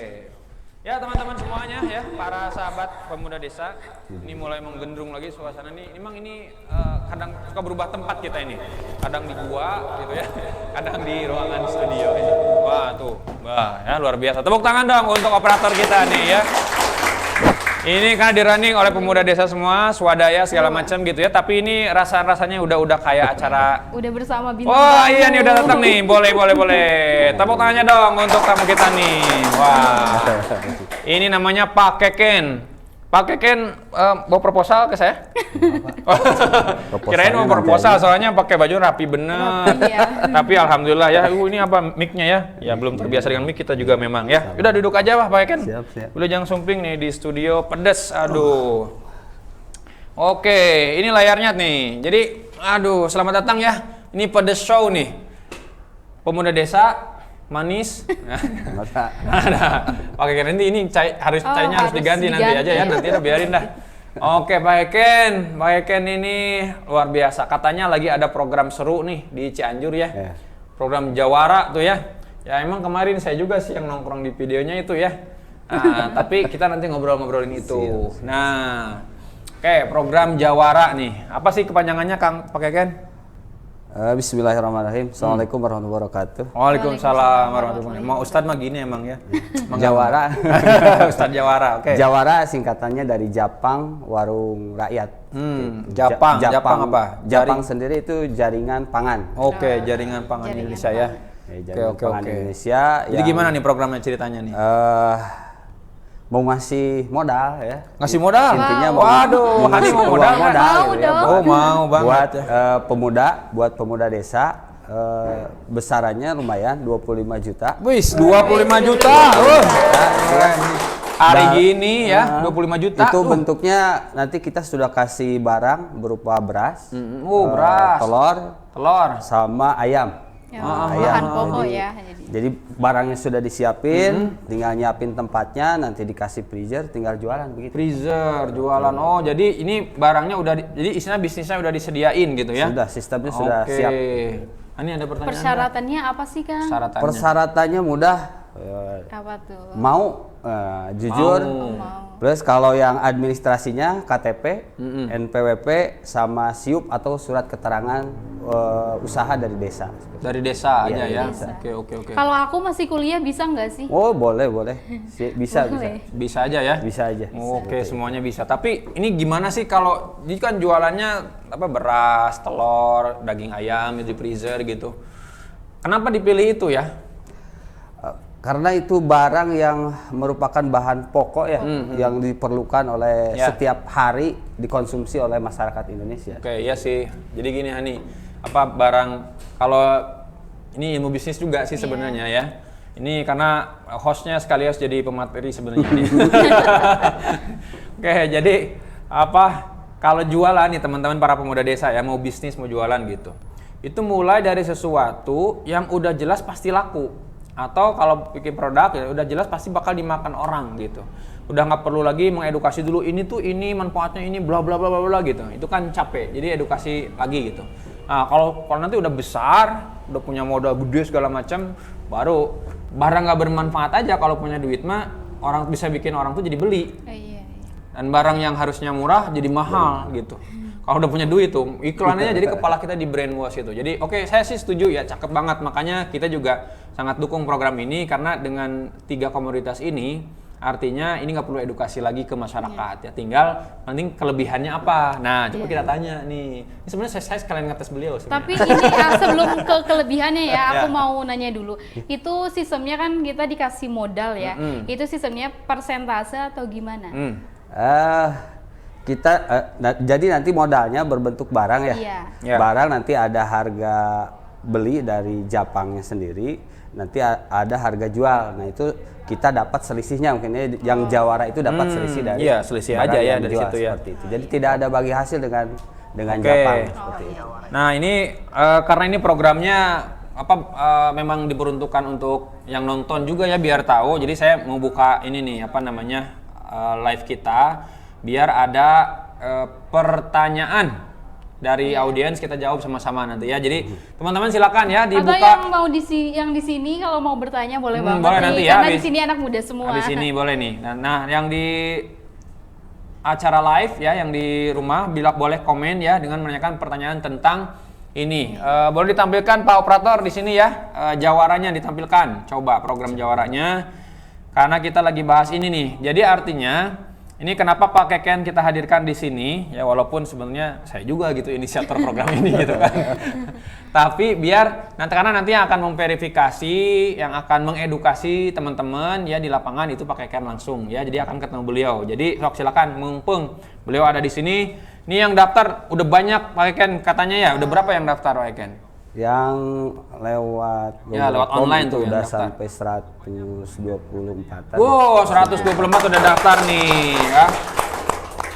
Ya teman-teman semuanya ya, para sahabat pemuda desa, ini mulai menggendrung lagi suasana nih. Memang ini kadang suka berubah tempat kita ini. Kadang di gua gitu ya, kadang di ruangan studio ini. Wah tuh, wah ya luar biasa. Tepuk tangan dong untuk operator kita nih ya. Ini kan di running oleh pemuda desa semua, swadaya segala macam gitu ya. Tapi ini rasanya udah kayak acara. Udah bersama bintang Wah tamu. iya nih udah datang nih, boleh. Tepuk tangannya dong untuk tamu kita nih. Wah, ini namanya Pak Keken. Pak Keken bawa proposal ke saya? Kirain mau proposal, soalnya pakai baju rapi bener. Iya. Tapi alhamdulillah ya, ini apa mic-nya ya? Ya belum terbiasa dengan mic kita juga memang ya. Udah duduk aja Pak Keken. Siap. Udah jangan sumping nih di studio pedes, aduh. Oke, ini layarnya nih. Jadi, aduh, selamat datang ya. Ini pedes show nih. Pemuda desa, manis. Masa Nah, pakai Ken nanti ini harus Oh, cainya harus harus diganti nanti aja ya. diganti. Nanti udah biarin dah. Oke, Pak Eken ini luar biasa. Katanya lagi ada program seru nih di Cianjur ya. Iya. Program Jawara tuh ya. Ya emang kemarin saya juga sih yang nongkrong di videonya itu ya. Nah, tapi kita nanti ngobrol-ngobrolin itu. Nah, oke, program Jawara nih. Apa sih kepanjangannya Kang Pak Eken? Bismillahirrahmanirrahim. Assalamualaikum warahmatullahi wabarakatuh. Waalaikumsalam warahmatullahi wabarakatuh. Mau Ustadz mah gini emang ya. Jawara. Ustadz Jawara, oke. Jawara singkatannya dari Japang Warung Rakyat. Japang apa? Japang sendiri itu jaringan pangan. Oke, jaringan pangan Jaringan Indonesia ya. Jaringan Oke. pangan Indonesia. Jadi yang, gimana nih programnya ceritanya nih? mau ngasih modal ya. Ngasih modal? Intinya Waduh, Hani mau modal? Mau gitu ya, dong. Oh, mau banget buat ya. buat pemuda desa besarannya lumayan 25 juta. Wis, 25 juta. Keren. Hari gini ya, 25 juta. Itu bentuknya nanti kita sudah kasih barang berupa beras, Beras. telur, Telur. sama ayam. Ya, bahan pokok ya. Jadi barangnya sudah disiapin, tinggal nyiapin tempatnya, nanti dikasih freezer, tinggal jualan begitu. Freezer, jualan. Oh, jadi ini barangnya udah jadi istilahnya bisnisnya udah disediain gitu ya? Sudah, sistemnya sudah Oke. siap. Ini ada pertanyaan. Persyaratannya apa sih, Kang? Persyaratannya. Persyaratannya mudah, Apa tuh? mau jujur, Mau. Mau. Plus kalau yang administrasinya KTP, NPWP sama SIUP atau surat keterangan usaha dari desa. Dari desa Iya, aja dari ya. desa. Oke. Kalau aku masih kuliah bisa nggak sih? Oh boleh. Bisa. Boleh. Bisa aja ya. Bisa aja. Oke, semuanya bisa. Tapi ini gimana sih kalau ini kan jualannya apa beras, telur, daging ayam di freezer gitu. Kenapa dipilih itu ya? Karena itu barang yang merupakan bahan pokok ya, yang diperlukan oleh setiap hari dikonsumsi oleh masyarakat Indonesia. Oke, iya sih. Jadi gini Hani, apa barang kalau ini ilmu bisnis juga sih sebenarnya ya. Ini karena hostnya sekaligus jadi pemateri sebenarnya nih. Oke, jadi apa kalau jualan nih teman-teman para pemuda desa ya mau bisnis mau jualan gitu. Itu mulai dari sesuatu yang udah jelas pasti laku. Atau kalau bikin produk ya udah jelas pasti bakal dimakan orang gitu. Udah nggak perlu lagi mengedukasi dulu ini manfaatnya ini bla bla bla bla bla gitu. Itu kan capek. Jadi edukasi lagi gitu. Nah, kalau nanti udah besar, udah punya modal gede segala macam, baru barang nggak bermanfaat aja kalau punya duit mah orang bisa bikin orang tuh jadi beli. Iya. Dan barang yang harusnya murah jadi mahal gitu. Kalau udah punya duit tuh iklannya jadi kepala kita di brainwash itu. Jadi oke, saya sih setuju ya, cakep banget. Makanya kita juga sangat dukung program ini karena dengan 3 komoditas ini artinya ini nggak perlu edukasi lagi ke masyarakat ya, tinggal nanti kelebihannya apa. Nah coba kita tanya nih. Ini sebenarnya saya sekalian ngetes beliau sebenarnya. Tapi ini sebelum ke kelebihannya ya, aku mau nanya dulu. Itu sistemnya kan kita dikasih modal ya. Itu sistemnya persentase atau gimana? Jadi nanti modalnya berbentuk barang ya. Iya. Barang nanti ada harga beli dari Jepangnya sendiri, nanti ada harga jual. Nah itu kita dapat selisihnya, mungkin yang jawara itu dapat selisih dari selisih barang aja ya yang dari dijual, situ ya. seperti itu. Jadi tidak ada bagi hasil dengan Oke. Jepang seperti itu. Nah ini karena ini programnya memang diperuntukkan untuk yang nonton juga ya biar tahu. Jadi saya mau buka ini nih live kita biar ada pertanyaan dari audiens, kita jawab sama-sama nanti ya. Jadi teman-teman silakan ya dibuka. Atau yang mau yang di sini kalau mau bertanya boleh banget boleh nih, nanti ya, karena di sini anak muda semua. Di sini boleh nih. Nah, yang di acara live ya, yang di rumah boleh komen ya dengan menanyakan pertanyaan tentang ini. Boleh ditampilkan Pak Operator di sini ya, jawarannya ditampilkan. Coba program jawarannya. Karena kita lagi bahas ini nih. Jadi artinya ini kenapa Pak Keken kita hadirkan di sini ya, walaupun sebenarnya saya juga gitu inisiator program ini gitu kan. Tapi biar karena nanti yang akan memverifikasi, yang akan mengedukasi teman-teman ya di lapangan itu Pak Keken langsung ya. Jadi akan ketemu beliau. Jadi sok silakan mumpung beliau ada di sini. Ini yang daftar udah banyak Pak Keken katanya ya. Udah berapa yang daftar Pak Keken? Yang lewat online itu tuh udah yang sampai 124. Wow, 124 udah daftar nih ya.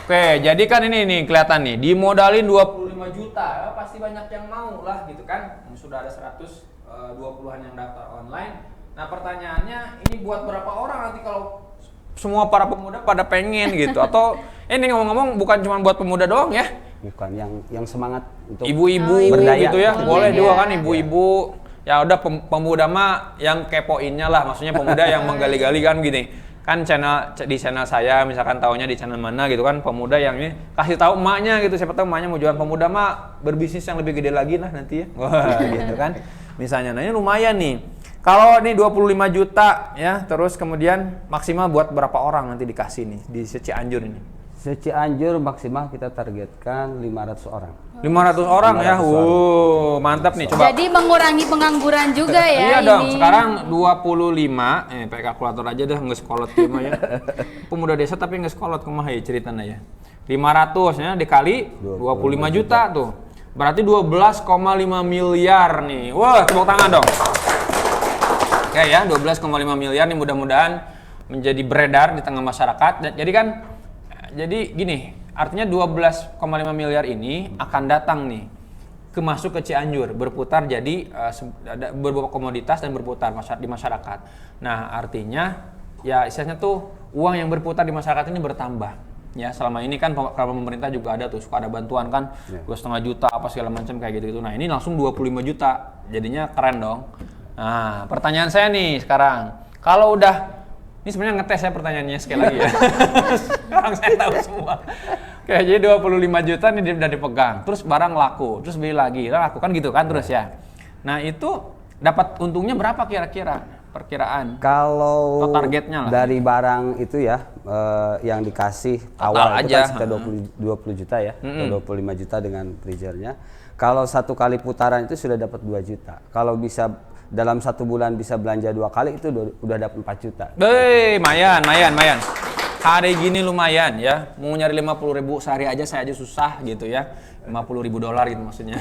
Oke, jadi kan ini nih kelihatan nih, dimodalin 25 juta, ya, pasti banyak yang mau lah gitu kan. Sudah ada 120-an yang daftar online. Nah, pertanyaannya ini buat berapa orang nanti kalau semua para pemuda pada pengen gitu, atau ini ngomong-ngomong bukan cuma buat pemuda doang ya? Bukan yang semangat untuk Ibu-ibu berdaya gitu ya, boleh ya. juga kan ibu-ibu. Ya udah pemuda mah yang kepoinnya lah, maksudnya pemuda yang menggali-gali kan gini. Kan di channel saya misalkan taunya di channel mana gitu kan, pemuda yang ini kasih tahu emaknya gitu, siapa tahu emaknya mau jualan, pemuda mah berbisnis yang lebih gede lagi lah nanti ya. Wah, gitu kan. Misalnya, nah ini lumayan nih. Kalau ini 25 juta ya, terus kemudian maksimal buat berapa orang nanti dikasih nih di Cianjur ini? Cianjur maksimal kita targetkan 500 orang. 500 orang ya, mantap nih, coba. Jadi mengurangi pengangguran juga ya. Iya dong, ini. sekarang 25, pakai kalkulator aja dah, nggak sekolot gimana ya. Pemuda desa tapi nggak sekolot kumaha ya ceritanya ya. 500 ya dikali 25 juta tuh. Berarti 12,5 miliar nih. Wah, tepuk tangan dong. Oke ya, 12,5 miliar nih mudah-mudahan menjadi beredar di tengah masyarakat. Jadi gini, artinya 12,5 miliar ini akan datang nih masuk ke Cianjur, berputar jadi beberapa komoditas dan berputar di masyarakat. Nah, artinya ya istilahnya tuh uang yang berputar di masyarakat ini bertambah. Ya, selama ini kan pemerintah juga ada tuh, suka ada bantuan kan, 2,5 juta apa segala macam kayak gitu-gitu. Nah, ini langsung 25 juta. Jadinya keren dong. Nah, pertanyaan saya nih sekarang, kalau udah Ini sebenarnya ngetes ya pertanyaannya sekali lagi ya. Sekarang saya tahu semua. Oke, jadi 25 juta ini udah dipegang, terus barang laku, terus beli lagi, laku kan gitu kan terus ya. Nah itu dapat untungnya berapa kira-kira perkiraan? Kalau Atau targetnya lah. dari barang itu ya yang dikasih awal itu aja. kan sekitar 20 juta ya, atau 25 juta dengan freezernya. Kalau satu kali putaran itu sudah dapat 2 juta. Kalau bisa dalam 1 bulan bisa belanja 2 kali itu udah dapat 4 juta. Mayan. Hari gini lumayan ya. Mau nyari 50.000 sehari aja saya aja susah gitu ya. 50.000 dolar gitu maksudnya.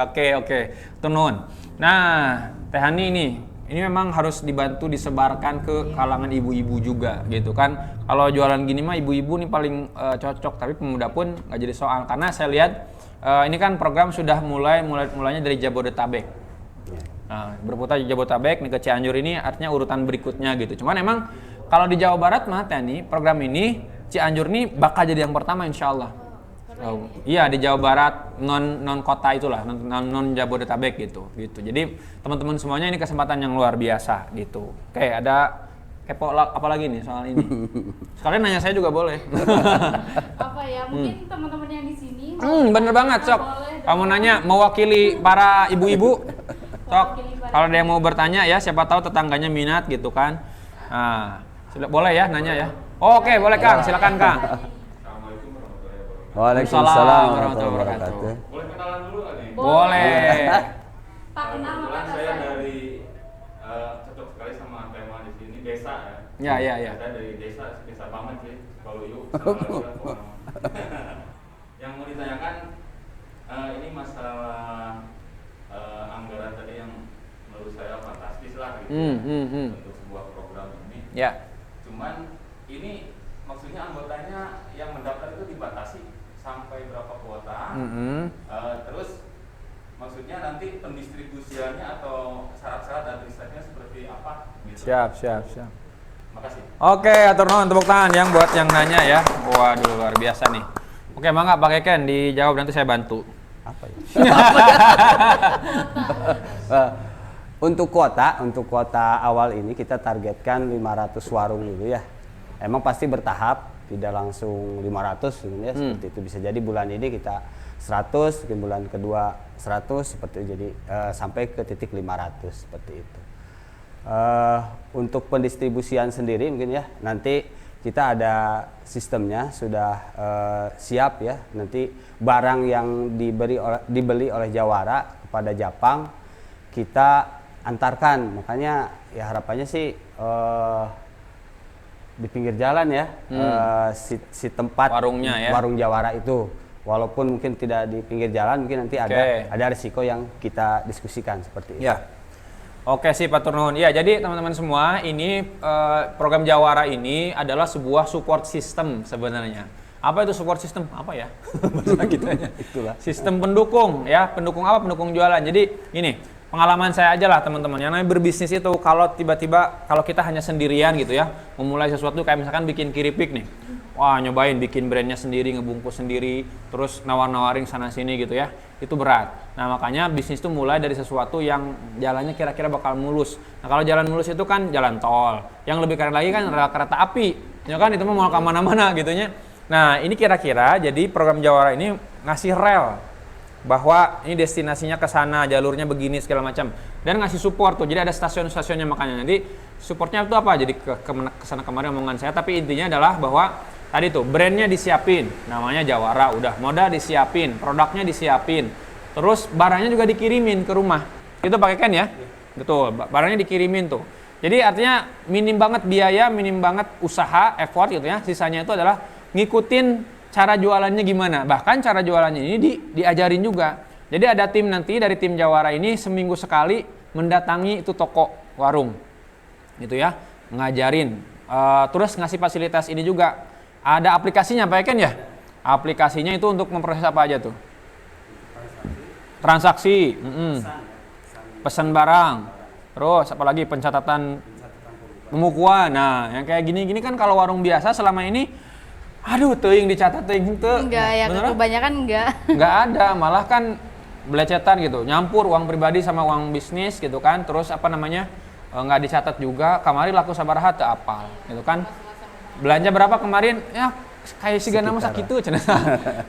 Oke. Tunun. Nah, Teh Hani ini memang harus dibantu disebarkan ke kalangan ibu-ibu juga gitu kan. Kalau jualan gini mah ibu-ibu nih paling cocok, tapi pemuda pun nggak jadi soal karena saya lihat ini kan program sudah mulainya dari Jabodetabek. Nah, berputar di Jabodetabek nih ke Cianjur ini artinya urutan berikutnya gitu. Cuman emang kalau di Jawa Barat mah nih program ini Cianjur nih bakal jadi yang pertama insya Allah. Iya di Jawa Barat non kota itulah non Jabodetabek gitu. Jadi teman-teman semuanya ini kesempatan yang luar biasa gitu. Oke, ada kepo apa lagi nih soal ini? Sekalian nanya saya juga boleh. Apa ya? Mungkin teman-teman yang di sini Bener banget, Sok. Kamu nanya mewakili para ibu-ibu. Sok, kalau ada yang mau bertanya ya, siapa tahu tetangganya minat gitu kan. Nah, boleh ya nanya ya. Oke, boleh Kang, silakan Kang. Waalaikumsalam warahmatullahi wabarakatuh. Boleh kenalan dulu nggak nih? Boleh. Tak kenal maka Kebetulan tak saya sayang. dari cocok sekali sama tema di sini desa ya. Ya. Saya dari desa banget sih. Kalau yuk. Yang mau ditanyakan ini masalah anggaran tadi yang menurut saya fantastis lah gitu untuk sebuah program ini. Ya. Cuman ini maksudnya anggotanya yang mendaftar itu dibatasi sampai berapa kuota? Terus maksudnya nanti pendistribusiannya atau syarat-syarat administrasinya seperti apa? Gitu. Siap. Makasih. Oke, atur nuhun tepuk tangan yang buat yang nanya ya. Waduh, luar biasa nih. Oke, mangga Pak Keken dijawab nanti saya bantu. Apa ya? Untuk kuota awal ini kita targetkan 500 warung dulu ya. Emang pasti bertahap, tidak langsung 500 gitu ya, seperti itu. Bisa jadi bulan ini kita 100, mungkin bulan kedua 100, seperti itu. Jadi sampai ke titik 500 seperti itu. Untuk pendistribusian sendiri mungkin ya, nanti kita ada sistemnya sudah siap ya. Nanti barang yang dibeli oleh Jawara kepada Japang kita antarkan, makanya ya harapannya sih di pinggir jalan ya si tempat Warungnya ya. warung Jawara itu, walaupun mungkin tidak di pinggir jalan, mungkin nanti ada risiko yang kita diskusikan seperti itu. Ya. Oke sih Pak Turnuhun. Ya, jadi teman-teman semua, ini program Jawara ini adalah sebuah support system sebenarnya. Apa itu support system? Apa ya? Bahasa kitanya. Itulah. Sistem pendukung ya. Pendukung apa? Pendukung jualan. Jadi ini pengalaman saya aja lah teman-teman. Yang namanya berbisnis itu kalau tiba-tiba kalau kita hanya sendirian gitu ya, memulai sesuatu kayak misalkan bikin keripik nih. Wah, nyobain bikin brandnya sendiri, ngebungkus sendiri, terus nawar-nawarin sana sini gitu ya. Itu berat. Nah, makanya bisnis itu mulai dari sesuatu yang jalannya kira-kira bakal mulus. Nah, kalau jalan mulus itu kan jalan tol. Yang lebih keren lagi kan rel kereta api. Ya kan itu mau ke mana-mana gitunya. Nah, ini kira-kira jadi program Jawara ini ngasih rel bahwa ini destinasinya ke sana, jalurnya begini segala macam, dan ngasih support tuh. Jadi ada stasiun-stasiunnya, makanya nanti supportnya itu apa? Jadi ke sana kemarin omongan saya, tapi intinya adalah bahwa tadi tuh brandnya disiapin, namanya Jawara, udah modal disiapin, produknya disiapin, terus barangnya juga dikirimin ke rumah. Itu pakai Ken ya? Betul, barangnya dikirimin tuh. Jadi artinya minim banget biaya, minim banget usaha, effort gitu ya. Sisanya itu adalah ngikutin cara jualannya gimana. Bahkan cara jualannya ini diajarin juga. Jadi ada tim nanti dari tim Jawara ini seminggu sekali mendatangi itu toko warung. Gitu ya, ngajarin. Terus ngasih fasilitas ini juga. Ada aplikasinya Pak Eken ya? Aplikasinya itu untuk memproses apa aja tuh? Transaksi. Pesan barang. Terus apalagi pencatatan pembukuan. Nah, yang kayak gini-gini kan kalau warung biasa selama ini aduh teuing dicatat teuing henteu. Enggak ya, kebanyakan enggak. Enggak ada, malah kan belecetan gitu. Nyampur uang pribadi sama uang bisnis gitu kan. Terus apa namanya? nggak dicatat juga, kemarin laku sabaraha teu apal gitu kan. Belanja berapa kemarin? Ya kayak siga nama sakitu cenah.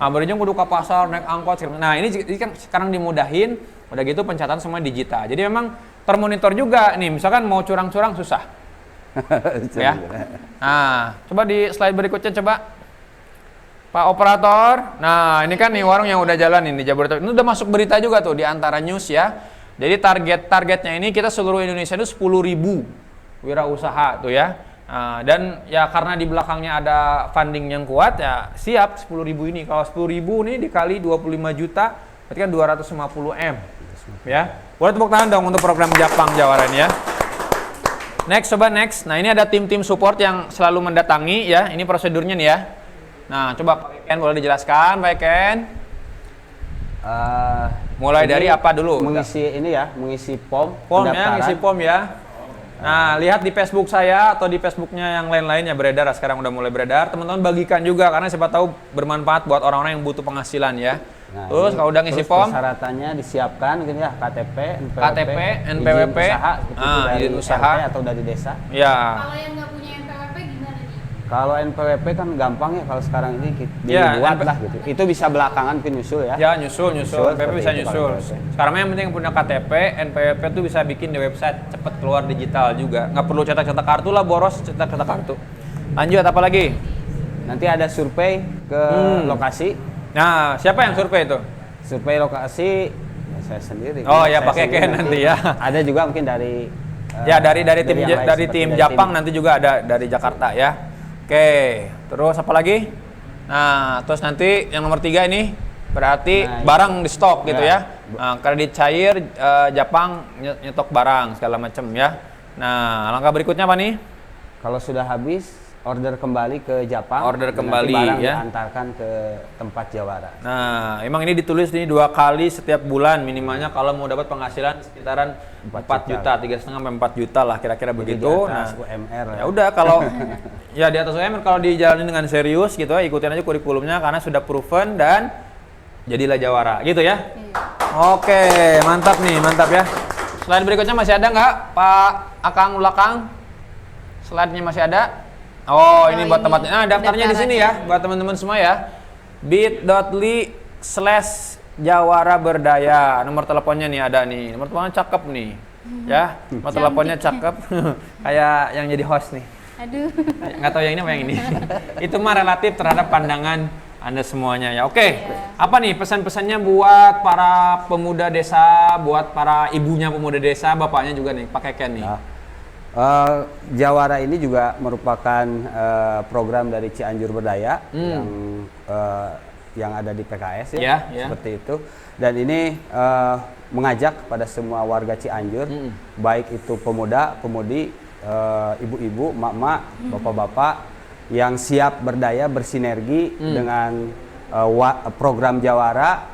Abarnya kudu ka pasar naik angkot. Nah, ini kan sekarang dimudahin, udah gitu pencatatan semua digital. Jadi memang termonitor juga nih, misalkan mau curang-curang susah. Ya. Nah, coba di slide berikutnya coba. Pak Operator. Nah, ini kan nih warung yang udah jalan ini di Jabodetabek. Ini udah masuk berita juga tuh di antara news ya. Jadi targetnya ini kita seluruh Indonesia itu 10.000 wirausaha tuh ya. Nah, dan ya karena di belakangnya ada funding yang kuat ya siap 10.000 ini. Kalau 10.000 nih dikali 25 juta berarti kan 250 M. Ya. Boleh tepuk tangan dong untuk program Japang Jawara ini ya. Next, coba next. Nah, ini ada tim-tim support yang selalu mendatangi ya. Ini prosedurnya nih ya. Nah, coba Pak Ken boleh dijelaskan, Pak Ken. Mulai dari apa dulu? Mengisi ini ya, mengisi form Ya, ngisi form ya. Nah, lihat di Facebook saya atau di Facebooknya yang lain-lain ya beredar, sekarang udah mulai beredar. Teman-teman bagikan juga karena siapa tahu bermanfaat buat orang-orang yang butuh penghasilan ya. Nah, terus kalau udah ngisi form, persyaratannya disiapkan gitu ya, KTP, NPWP, izin usaha, dari izin usaha RT atau dari desa. Ya. Kalau yang nggak punya NPWP gimana nih? Kalau NPWP kan gampang ya, kalau sekarang ini Ya, dibuat lah gitu. Itu bisa belakangan nyusul ya. Ya, nyusul. NPWP seperti bisa itu nyusul. kalau Sekarang yang penting punya KTP, NPWP tuh bisa bikin di website, cepet keluar digital juga. Nggak perlu cetak-cetak kartu lah, boros cetak-cetak kartu. Lanjut, apa lagi? Nanti ada survei ke lokasi. Nah, siapa yang survei itu? Survei lokasi ya saya sendiri. Oh ya, Saya pakai sendiri Ken nanti ya. Ada juga mungkin dari Ya, dari tim yang lain, dari seperti tim dari Japang nanti juga ada dari Jakarta ya. Oke, terus apa lagi? Nah, terus nanti yang nomor 3 ini berarti Nah, barang di stok gitu ya. ya. Nah, kredit cair Japang nyetok barang segala macam ya. Nah, langkah berikutnya apa nih? Kalau sudah habis order kembali ke Japang. Order nanti kembali, barang ya. diantarkan ke tempat Jawara. Nah, emang ini ditulis nih 2 kali setiap bulan minimalnya kalau mau dapat penghasilan sekitaran 4 juta, 3,5 sampai 4 juta lah kira-kira begitu. Di Nah, atas UMR ya udah kalau ya di atas UMR kalau dijalanin dengan serius gitu ya, ikutin aja kurikulumnya karena sudah proven dan jadilah Jawara gitu ya. Oke, mantap nih, mantap ya. Slide berikutnya masih ada nggak, Pak Akang Ulakang? Slide-nya masih ada? Oh, ini buat tempatnya. Nah, daftarnya di sini ya, buat teman-teman semua ya. bit.ly/Jawara Berdaya. Nomor teleponnya nih ada nih. Nomor teleponnya cakep nih. Ya, nomor teleponnya cakep. Kayak yang jadi host nih. Aduh. Nggak tahu yang ini apa yang ini. Itu mah relatif terhadap pandangan Anda semuanya ya. Oke. Apa nih pesan-pesannya buat para pemuda desa, buat para ibunya pemuda desa, bapaknya juga nih, pakai Ken nih. Ya. Jawara ini juga merupakan program dari Cianjur Berdaya yang ada di PKS ya, seperti itu. Dan ini mengajak pada semua warga Cianjur, baik itu pemuda, pemudi, ibu-ibu, mak-mak, bapak-bapak yang siap berdaya bersinergi dengan program Jawara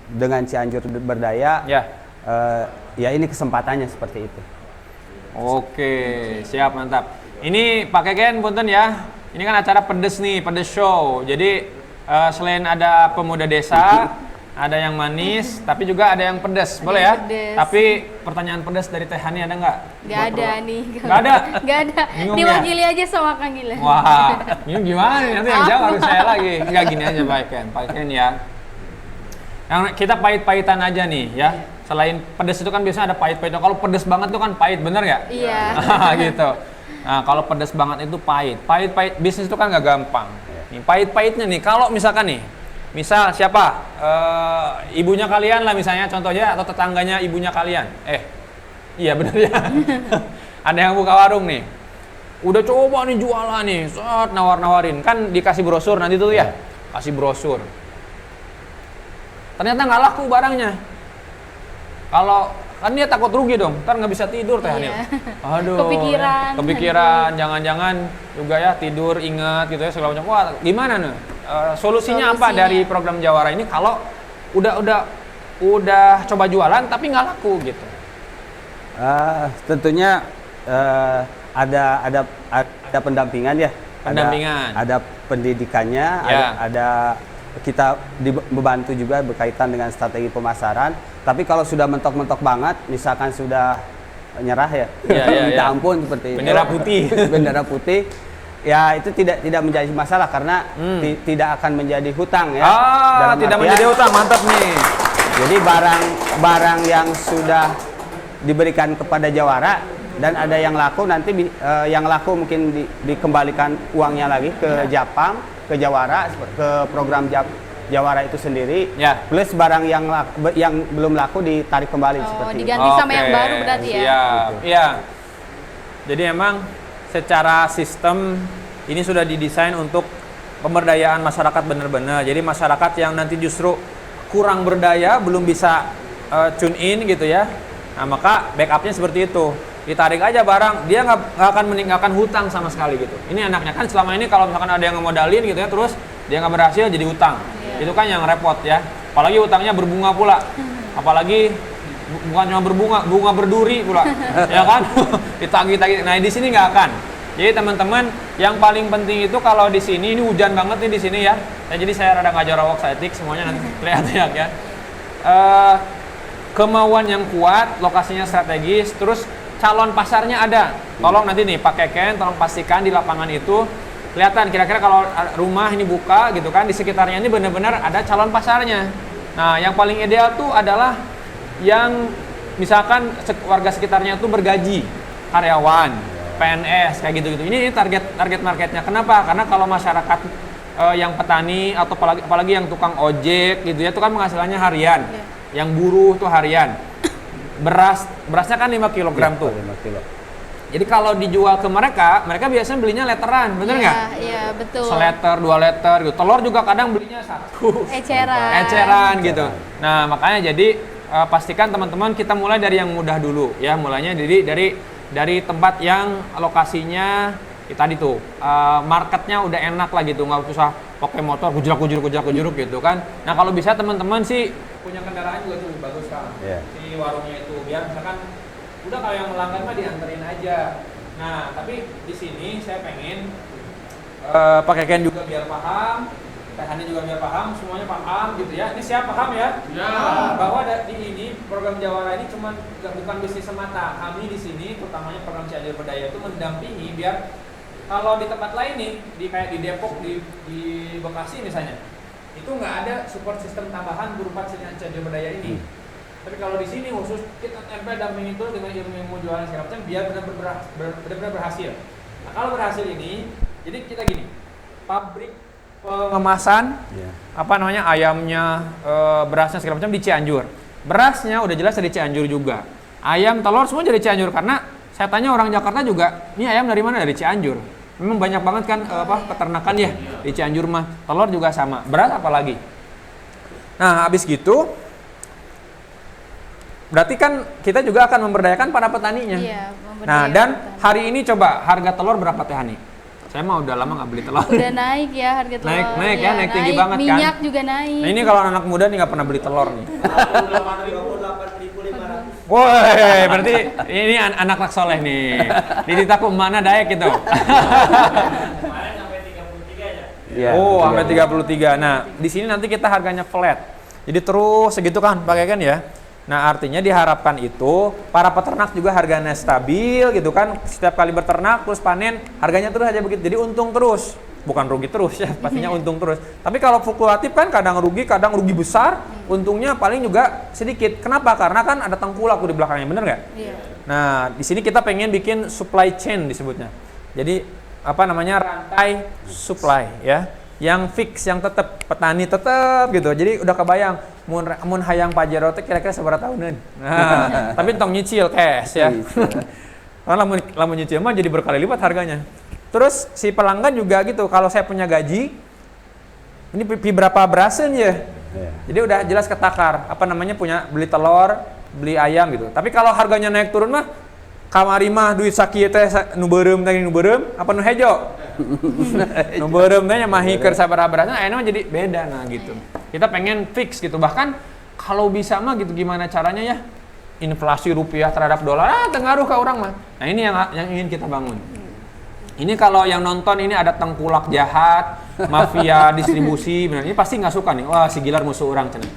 dengan Cianjur Berdaya. Ya ini kesempatannya seperti itu. Oke, siap, mantap. Ini pakai Ken punten ya. Ini kan acara pedes nih, pedes show. Jadi selain ada pemuda desa, ada yang manis, tapi juga ada yang pedes, boleh ya? Pedes. Tapi pertanyaan pedes dari Teh Hani ada nggak? Nggak ada nih. Nggak ada? Nggak ada. Bingung Diwakili aja sama Kang Gilang. Wah, ini gimana nih? Nanti yang jawab harus saya lagi. Nggak, gini aja Pak Ken ya. Yang kita pahit-pahitan aja nih ya. Selain pedes itu kan biasanya ada pahit-pahitnya. Kalau pedes banget itu kan pahit, bener nggak? Iya. Gitu. Nah, kalau pedes banget itu pahit. Pahit-pahit bisnis itu kan nggak gampang. Nih, pahit-pahitnya nih. Kalau misalkan nih, misal siapa? Ibunya kalian lah misalnya, contohnya atau tetangganya ibunya kalian. Iya bener ya. Ada yang buka warung nih. Udah coba nih jualan nih, set nawar-nawarin. Kan dikasih brosur nanti tuh ya. Kasih brosur. Ternyata nggak laku barangnya. Kalau kan dia takut rugi dong, ntar nggak bisa tidur Teh Hani. Aduh, kepikiran, jangan-jangan juga ya tidur ingat gitu ya segala macam. Wah, gimana nih? Solusinya apa dari program Jawara ini kalau udah coba jualan tapi nggak laku gitu? Tentunya ada pendampingan ya. Pendampingan. Ada pendidikannya, ada kita dibantu juga berkaitan dengan strategi pemasaran. Tapi kalau sudah mentok-mentok banget, misalkan sudah nyerah ya, Iya, minta iya. ampun seperti itu. Bendera putih. Bendera putih. Ya itu tidak menjadi masalah karena tidak akan menjadi hutang ya. Dalam Tidak artian, menjadi utang, mantap nih. jadi barang yang sudah diberikan kepada jawara dan ada yang laku nanti yang laku mungkin dikembalikan uangnya lagi ke Japang, ke jawara, ke program jawara itu sendiri. Ya. Plus barang yang belum laku ditarik kembali seperti itu. Diganti sama yang baru berarti ya. Siap. Iya. Jadi emang secara sistem ini sudah didesain untuk pemberdayaan masyarakat benar-benar. Jadi masyarakat yang nanti justru kurang berdaya, belum bisa tune in gitu ya. Nah maka backupnya seperti itu. Ditarik aja barang, dia nggak akan meninggalkan hutang sama sekali gitu. Ini enaknya kan selama ini kalau misalkan ada yang ngemodalin gitu ya, terus dia nggak berhasil jadi hutang. Itu kan yang repot ya. Apalagi hutangnya berbunga pula. Apalagi bukan cuma berbunga, bunga berduri pula. Ya kan? Ditagih-tagih. Nah, di sini nggak akan. Jadi teman-teman, yang paling penting itu kalau di sini ini hujan banget nih di sini ya. Nah, jadi saya rada nggak jorok etik semuanya nanti teriak-teriak ya. Kemauan yang kuat, lokasinya strategis, terus calon pasarnya ada. Tolong nanti nih Pak Keken, tolong pastikan di lapangan itu kelihatan kira-kira kalau rumah ini buka gitu kan, di sekitarnya ini benar-benar ada calon pasarnya. Nah, yang paling ideal tuh adalah yang misalkan warga sekitarnya itu bergaji, karyawan, PNS kayak gitu-gitu. Ini target marketnya. Kenapa? Karena kalau masyarakat yang petani atau apalagi yang tukang ojek gitu ya, itu kan penghasilannya harian. Yang buruh tuh harian. Berasnya kan 5 kg tuh. 5 kilo. Jadi kalau dijual ke mereka biasanya belinya leteran, bener nggak? Iya, betul. Seleter, 2 liter gitu. Telur juga kadang belinya 1. Eceran gitu. Nah, makanya jadi pastikan teman-teman kita mulai dari yang mudah dulu ya. Mulainya dari tempat yang lokasinya tadi tuh marketnya udah enak lah gitu, nggak usah pakai motor kujuruk gitu kan. Nah, kalau bisa teman-teman sih punya kendaraan juga tuh bagus kan. Si warungnya itu biar misalkan udah kalau yang melanggan mah dianterin aja. Nah, tapi di sini saya pengen pakai Ken juga biar paham, Teh Hani juga biar paham, semuanya paham gitu ya. Ini siapa paham ya? Ya. Bahwa di ini program Jawara ini bukan bisnis semata. Kami di sini, terutamanya program Cianjur Berdaya itu mendampingi biar kalau di tempat lain nih, kayak di Depok, di Bekasi misalnya, itu nggak ada support sistem tambahan berupa Cianjur Berdaya ini. Tapi kalau di sini khusus kita tempel dampingin terus dengan ilmu jualan segala macam biar benar-benar berhasil. Nah, kalau berhasil ini, jadi kita gini, pabrik pengemasan, ayamnya, berasnya segala macam di Cianjur. Berasnya udah jelas dari Cianjur juga. Ayam, telur semua dari Cianjur karena saya tanya orang Jakarta juga, ini ayam dari mana? Dari Cianjur. Memang banyak banget kan peternakan ya di Cianjur mah. Telur juga sama. Beras apalagi. Nah, habis gitu berarti kan kita juga akan memberdayakan para petaninya. Iya, nah, dan hari ini coba harga telur berapa Teh Hani? Saya mah udah lama nggak beli telur. Udah naik ya harga telur. Naik ya, naik tinggi banget kan. Minyak juga naik. Nah, ini kalau anak muda nih nggak pernah beli telur nih. 58.500. Woi, berarti ini anak soleh nih. Di Taku mana Dayak gitu. Kemarin sampai 33 aja. Ya, oh, sampai 33. Nah, di sini nanti kita harganya flat. Jadi terus segitu kan, pakai kan ya. Nah, artinya diharapkan itu para peternak juga harganya stabil gitu kan. Setiap kali beternak terus panen harganya terus aja begitu. Jadi untung terus. Bukan rugi terus ya, pastinya untung terus. Tapi kalau fluktuatif kan kadang rugi besar, untungnya paling juga sedikit. Kenapa? Karena kan ada tengkulak di belakangnya, bener nggak? Iya. Nah, di sini kita pengen bikin supply chain disebutnya. Jadi rantai supply ya. Yang fix, yang tetap petani tetap gitu. Jadi udah kebayang mun hayang pajero teh kira-kira seberapa tahunan. Nah, tapi tong nyicil cash ya. Karena lamun nyicil mah jadi berkali lipat harganya. Terus si pelanggan juga gitu, kalau saya punya gaji ini berapa berasen ya. Jadi udah jelas ketakar, beli telur, beli ayam gitu. Tapi kalau harganya naik turun mah kamari mah duit sakieu teh nu beureum apa nu hejo? Nu beureum teh mah hikeun sabaraha-baraha ayeuna mah jadi beda nah gitu. Kita pengen fix gitu. Bahkan kalau bisa mah gitu gimana caranya ya? Inflasi rupiah terhadap dolar tengaruh ke orang mah. Nah, ini yang ingin kita bangun. Ini kalau yang nonton ini ada tengkulak jahat, mafia distribusi, bener. Ini pasti nggak suka nih. Wah, si Gilar musuh orang, cenah.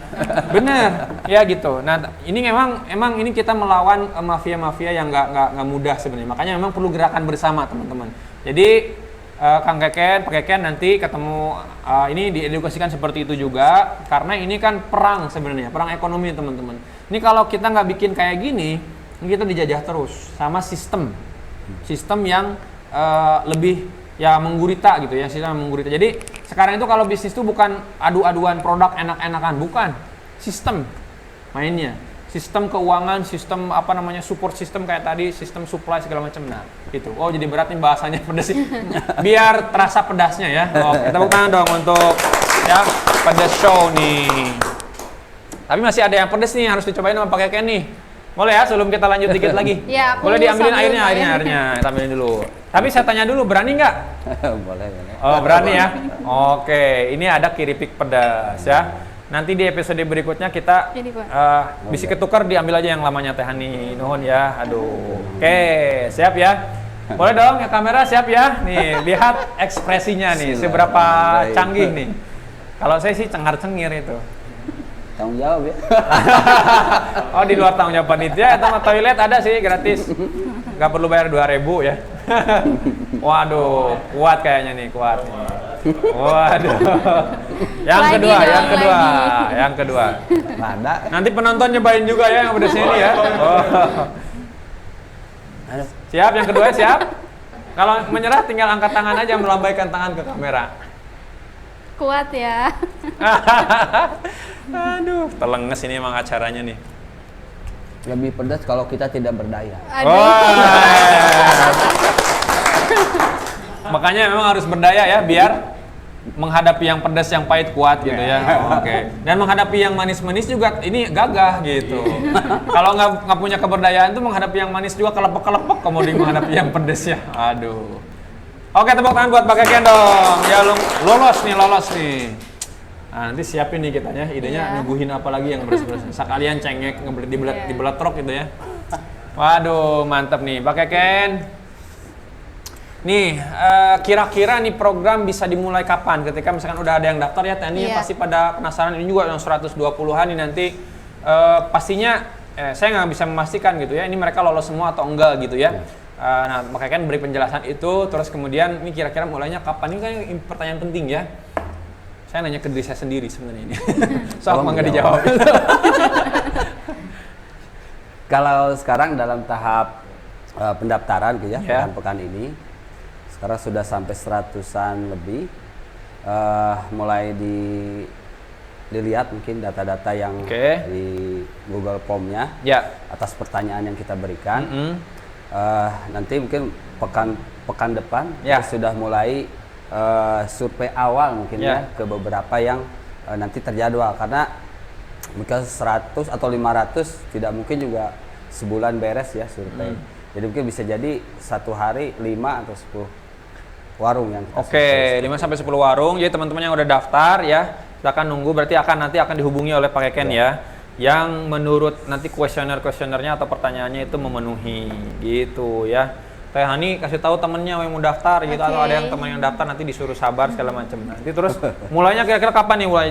Bener, ya gitu. Nah, ini emang ini kita melawan mafia-mafia yang nggak mudah sebenarnya. Makanya memang perlu gerakan bersama, teman-teman. Jadi Kang Keken, Pak Keken nanti ketemu ini diedukasikan seperti itu juga, karena ini kan perang sebenarnya, perang ekonomi, teman-teman. Ini kalau kita nggak bikin kayak gini, ini kita dijajah terus sama sistem yang lebih ya menggurita gitu ya, sistem menggurita. Jadi sekarang itu kalau bisnis itu bukan adu-aduan produk enak-enakan, bukan. Sistem mainnya. Sistem keuangan, sistem apa namanya, support system kayak tadi, sistem supply segala macam. Nah, gitu. Oh, jadi berat nih bahasanya, pedas sih. Biar terasa pedasnya ya. Oke, tepuk tangan dong untuk ya pedas show nih. Tapi masih ada yang pedas nih, harus dicobain sama Pak Keken nih. Boleh ya, sebelum kita lanjut dikit lagi. Ya, aku boleh diambilin sambil airnya, ambilin dulu. Tapi saya tanya dulu, berani nggak? Boleh. Oh, berani ya. Oke, ini ada kiripik pedas ya. Nanti di episode berikutnya kita Ini, Pak. bisa ketukar, diambil aja yang lamanya Teh Hani. Nuhun ya. Aduh. Oke, siap ya. Boleh dong ya, kamera siap ya. Nih, lihat ekspresinya nih, seberapa canggih nih. Kalau saya sih cengar-cengir itu. Tanggung jawab ya. Oh, di luar tanggung jawab panitia, sama toilet ada sih gratis. Nggak perlu bayar 2.000 ya. Waduh, kuat kayaknya nih, kuat nih. Waduh. Yang kedua. Ada. Nanti penonton nyobain juga ya yang pedas ini ya. Oh. Siap, yang kedua siap? Kalau menyerah tinggal angkat tangan aja, melambaikan tangan ke kamera. Kuat ya. Aduh, telenges ini emang acaranya nih. Lebih pedas kalau kita tidak berdaya. Aduh. Makanya memang harus berdaya ya, biar menghadapi yang pedas, yang pahit kuat gitu ya. Oke. Dan menghadapi yang manis-manis juga ini gagah gitu. Kalau nggak punya keberdayaan tuh menghadapi yang manis juga kelepek-kelepek, kemudian menghadapi yang pedas ya. Aduh. Oke, tepuk tangan buat Pak Keken dong. Ya lolos nih. Nah, nanti siapin nih kitanya, idenya nyuguhin apa lagi yang beres-beres. Sekalian cengek, dibeletrok gitu ya. Waduh, mantep nih Pak Keken. Nih, kira-kira nih program bisa dimulai kapan? Ketika misalkan udah ada yang daftar ya, Tani pasti pada penasaran. Ini juga yang 120-an nih nanti. Pastinya saya nggak bisa memastikan gitu ya, ini mereka lolos semua atau enggak gitu ya. Nah, makanya kan beri penjelasan itu, terus kemudian ini kira-kira mulainya kapan? Ini kan pertanyaan penting ya. Saya nanya ke diri saya sendiri sebenarnya ini. Soal nggak dijawab. Kalau sekarang dalam tahap pendaftaran gitu ya, pekan ini, sekarang sudah sampai 100-an lebih. Mulai dilihat mungkin data-data yang di Google Form-nya atas pertanyaan yang kita berikan. Nanti mungkin pekan depan kita sudah mulai survei awal mungkin ya ke beberapa yang nanti terjadwal, karena mungkin 100 atau 500 tidak mungkin juga sebulan beres ya survei. Jadi mungkin bisa jadi satu hari 5 atau 10 warung yang kita survei. 5 sampai 10 warung. Jadi teman-teman yang udah daftar ya, silakan nunggu, berarti nanti akan dihubungi oleh Pak Keken ya. Yang menurut nanti kuesionernya atau pertanyaannya itu memenuhi gitu ya. Teh Hani kasih tahu temennya yang mau daftar gitu, atau ada yang teman yang daftar nanti disuruh sabar segala macam. Nanti terus mulainya kira-kira kapan nih mulai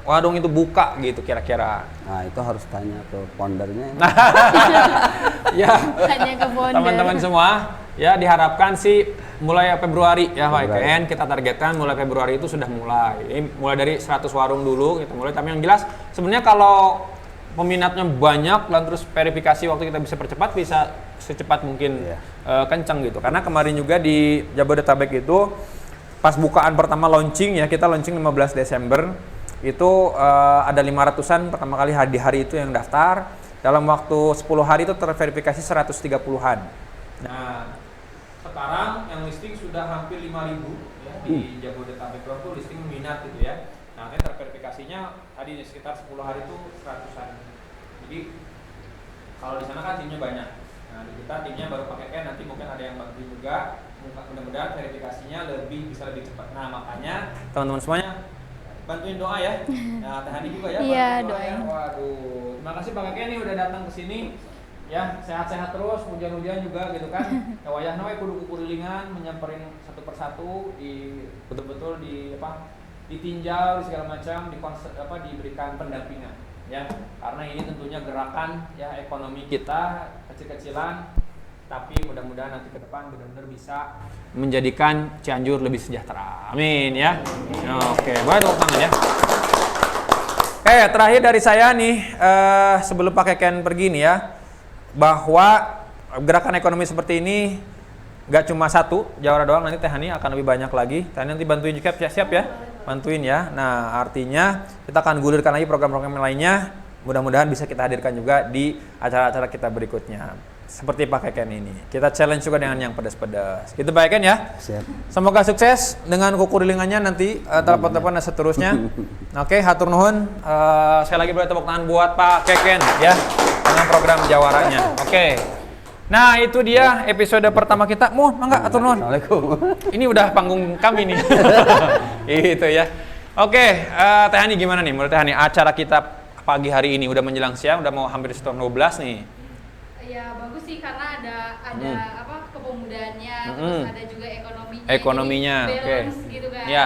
warung itu buka gitu kira-kira. Nah, itu harus tanya ke foundernya. Ya. Tanya ke founder. Teman-teman semua, ya diharapkan sih mulai Februari ya Pak Keken, kita targetkan mulai Februari itu sudah mulai. Mulai dari 100 warung dulu kita mulai, tapi yang jelas sebenarnya kalau peminatnya banyak dan terus verifikasi waktu kita bisa percepat, bisa secepat mungkin kencang gitu. Karena kemarin juga di Jabodetabek itu pas bukaan pertama launching ya, kita launching 15 Desember itu ada 500-an pertama kali di hari itu yang daftar. Dalam waktu 10 hari itu terverifikasi 130-an. Nah, sekarang yang listing sudah hampir 5.000 ya di Jabodetabek itu listing minat gitu ya. Nah, terverifikasinya tadi sekitar 10 hari itu 100-an. Jadi kalau di sana kan timnya banyak. Nah, di kita timnya baru pakai Ken, nanti mungkin ada yang bantu juga. Mudah-mudahan verifikasinya bisa lebih cepat. Nah, makanya teman-teman semuanya bantuin doa ya. Nah, Teh Hani juga ya. Iya, doa doain. ya. Waduh, terima kasih Pak Keken nih udah datang ke sini. ya sehat-sehat terus, hujan-hujan juga gitu kan. Ya wayahna we kudu kukurilingan menyamperin satu persatu di betul-betul di apa? Ditinjau di segala macam, diberikan pendampingan ya. Karena ini tentunya gerakan ya ekonomi kita kecil-kecilan, tapi mudah-mudahan nanti ke depan benar-benar bisa menjadikan Cianjur lebih sejahtera. Amin ya. Oke, boleh tepuk tangan ya. Oke, terakhir dari saya nih sebelum pakai Ken pergi nih ya, bahwa gerakan ekonomi seperti ini gak cuma satu Jawara doang, nanti Teh Hani akan lebih banyak lagi. Teh Hani nanti bantuin juga, siap ya, bantuin ya. Nah artinya kita akan gulirkan lagi program-program lainnya, mudah-mudahan bisa kita hadirkan juga di acara-acara kita berikutnya. Seperti pakai Ken ini, kita challenge juga dengan yang pedas-pedas. Gitu Pak Ken ya. Siap. Semoga sukses dengan kukurilingannya nanti, telepon-telepon dan seterusnya. Oke, hatur nuhun. Saya lagi boleh tepuk tangan buat Pak Keken ya dengan program Jawaranya. Oke. Nah itu dia episode pertama kita. Mangga atur nuhun. Assalamualaikum. Ini udah panggung kami nih. Gitu ya. Oke, Teh Hani gimana nih menurut Teh Hani acara kita pagi hari ini? Udah menjelang siang, udah mau hampir setengah 12 nih. Ya bagus sih karena ada apa kepemudaannya, terus ada juga ekonominya. Ekonominya, jadi oke. balance gitu kan. Ya.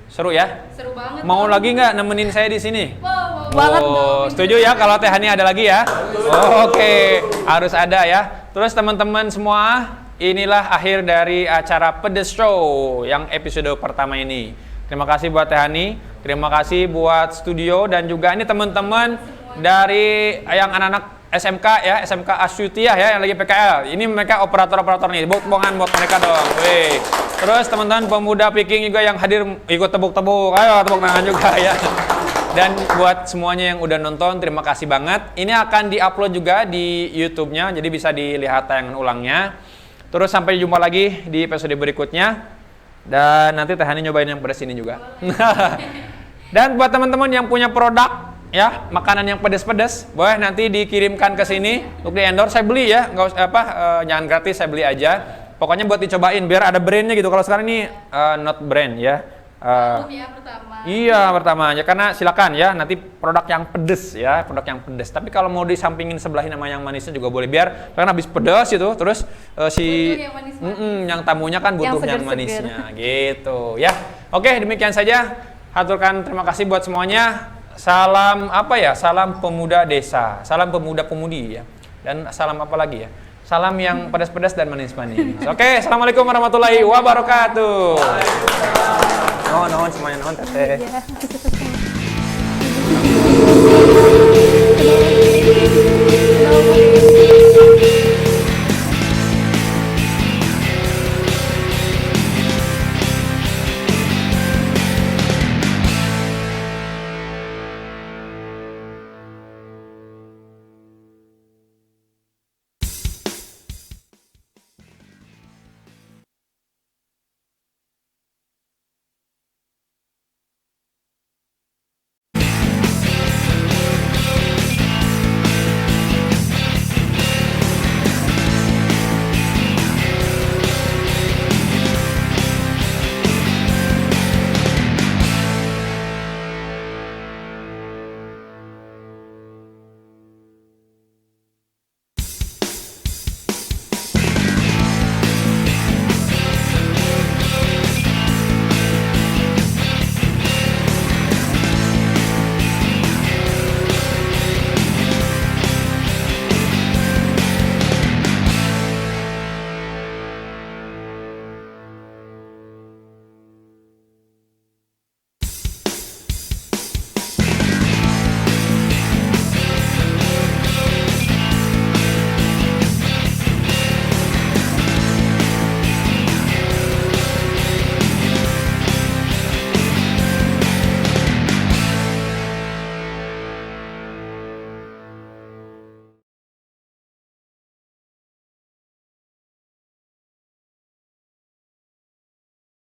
Seru ya? Seru banget. Mau lagi nggak nemenin saya di sini? Wow, banget dong. Setuju ya kalau Teh Hani ada lagi ya? Oke, harus ada ya. Terus teman-teman semua, inilah akhir dari acara Pedes Show yang episode pertama ini. Terima kasih buat Teh Hani, terima kasih buat studio dan juga ini teman-teman dari yang anak-anak SMK ya, SMK Asyutiah ya yang lagi PKL. Ini mereka operator-operator nih. Tepuk-tepukan buat mereka dong. Wih. Terus teman-teman pemuda Piking juga yang hadir ikut tepuk-tepuk. Ayo tepuk tangan juga ya. Dan buat semuanya yang udah nonton, terima kasih banget. Ini akan di-upload juga di YouTube-nya, jadi bisa dilihat tayangan ulangnya. Terus sampai jumpa lagi di episode berikutnya. Dan nanti Teh Hani nyobain yang pedas ini juga. Dan buat teman-teman yang punya produk ya, makanan yang pedas-pedas, boleh nanti dikirimkan ke sini untuk di endorse. Saya beli ya, nggak usah jangan gratis, saya beli aja. Pokoknya buat dicobain biar ada brandnya gitu. Kalau sekarang ini not brand ya. Ya pertama. Iya pertama ya, karena silakan ya nanti produk yang pedes ya, produk yang pedes. Tapi kalau mau disampingin sebelahin sama yang manisnya juga boleh, biar karena habis pedas itu terus Yang manis-manis. yang tamunya kan butuh yang manisnya gitu ya. Oke, demikian saja. Haturkan terima kasih buat semuanya. Salam apa ya? Salam pemuda desa, salam pemuda-pemudi ya. Dan salam apa lagi ya? Salam yang pedas-pedas dan manis-manis. Oke, assalamualaikum warahmatullahi wabarakatuh. Nuhun semuanya, nuhun teteh.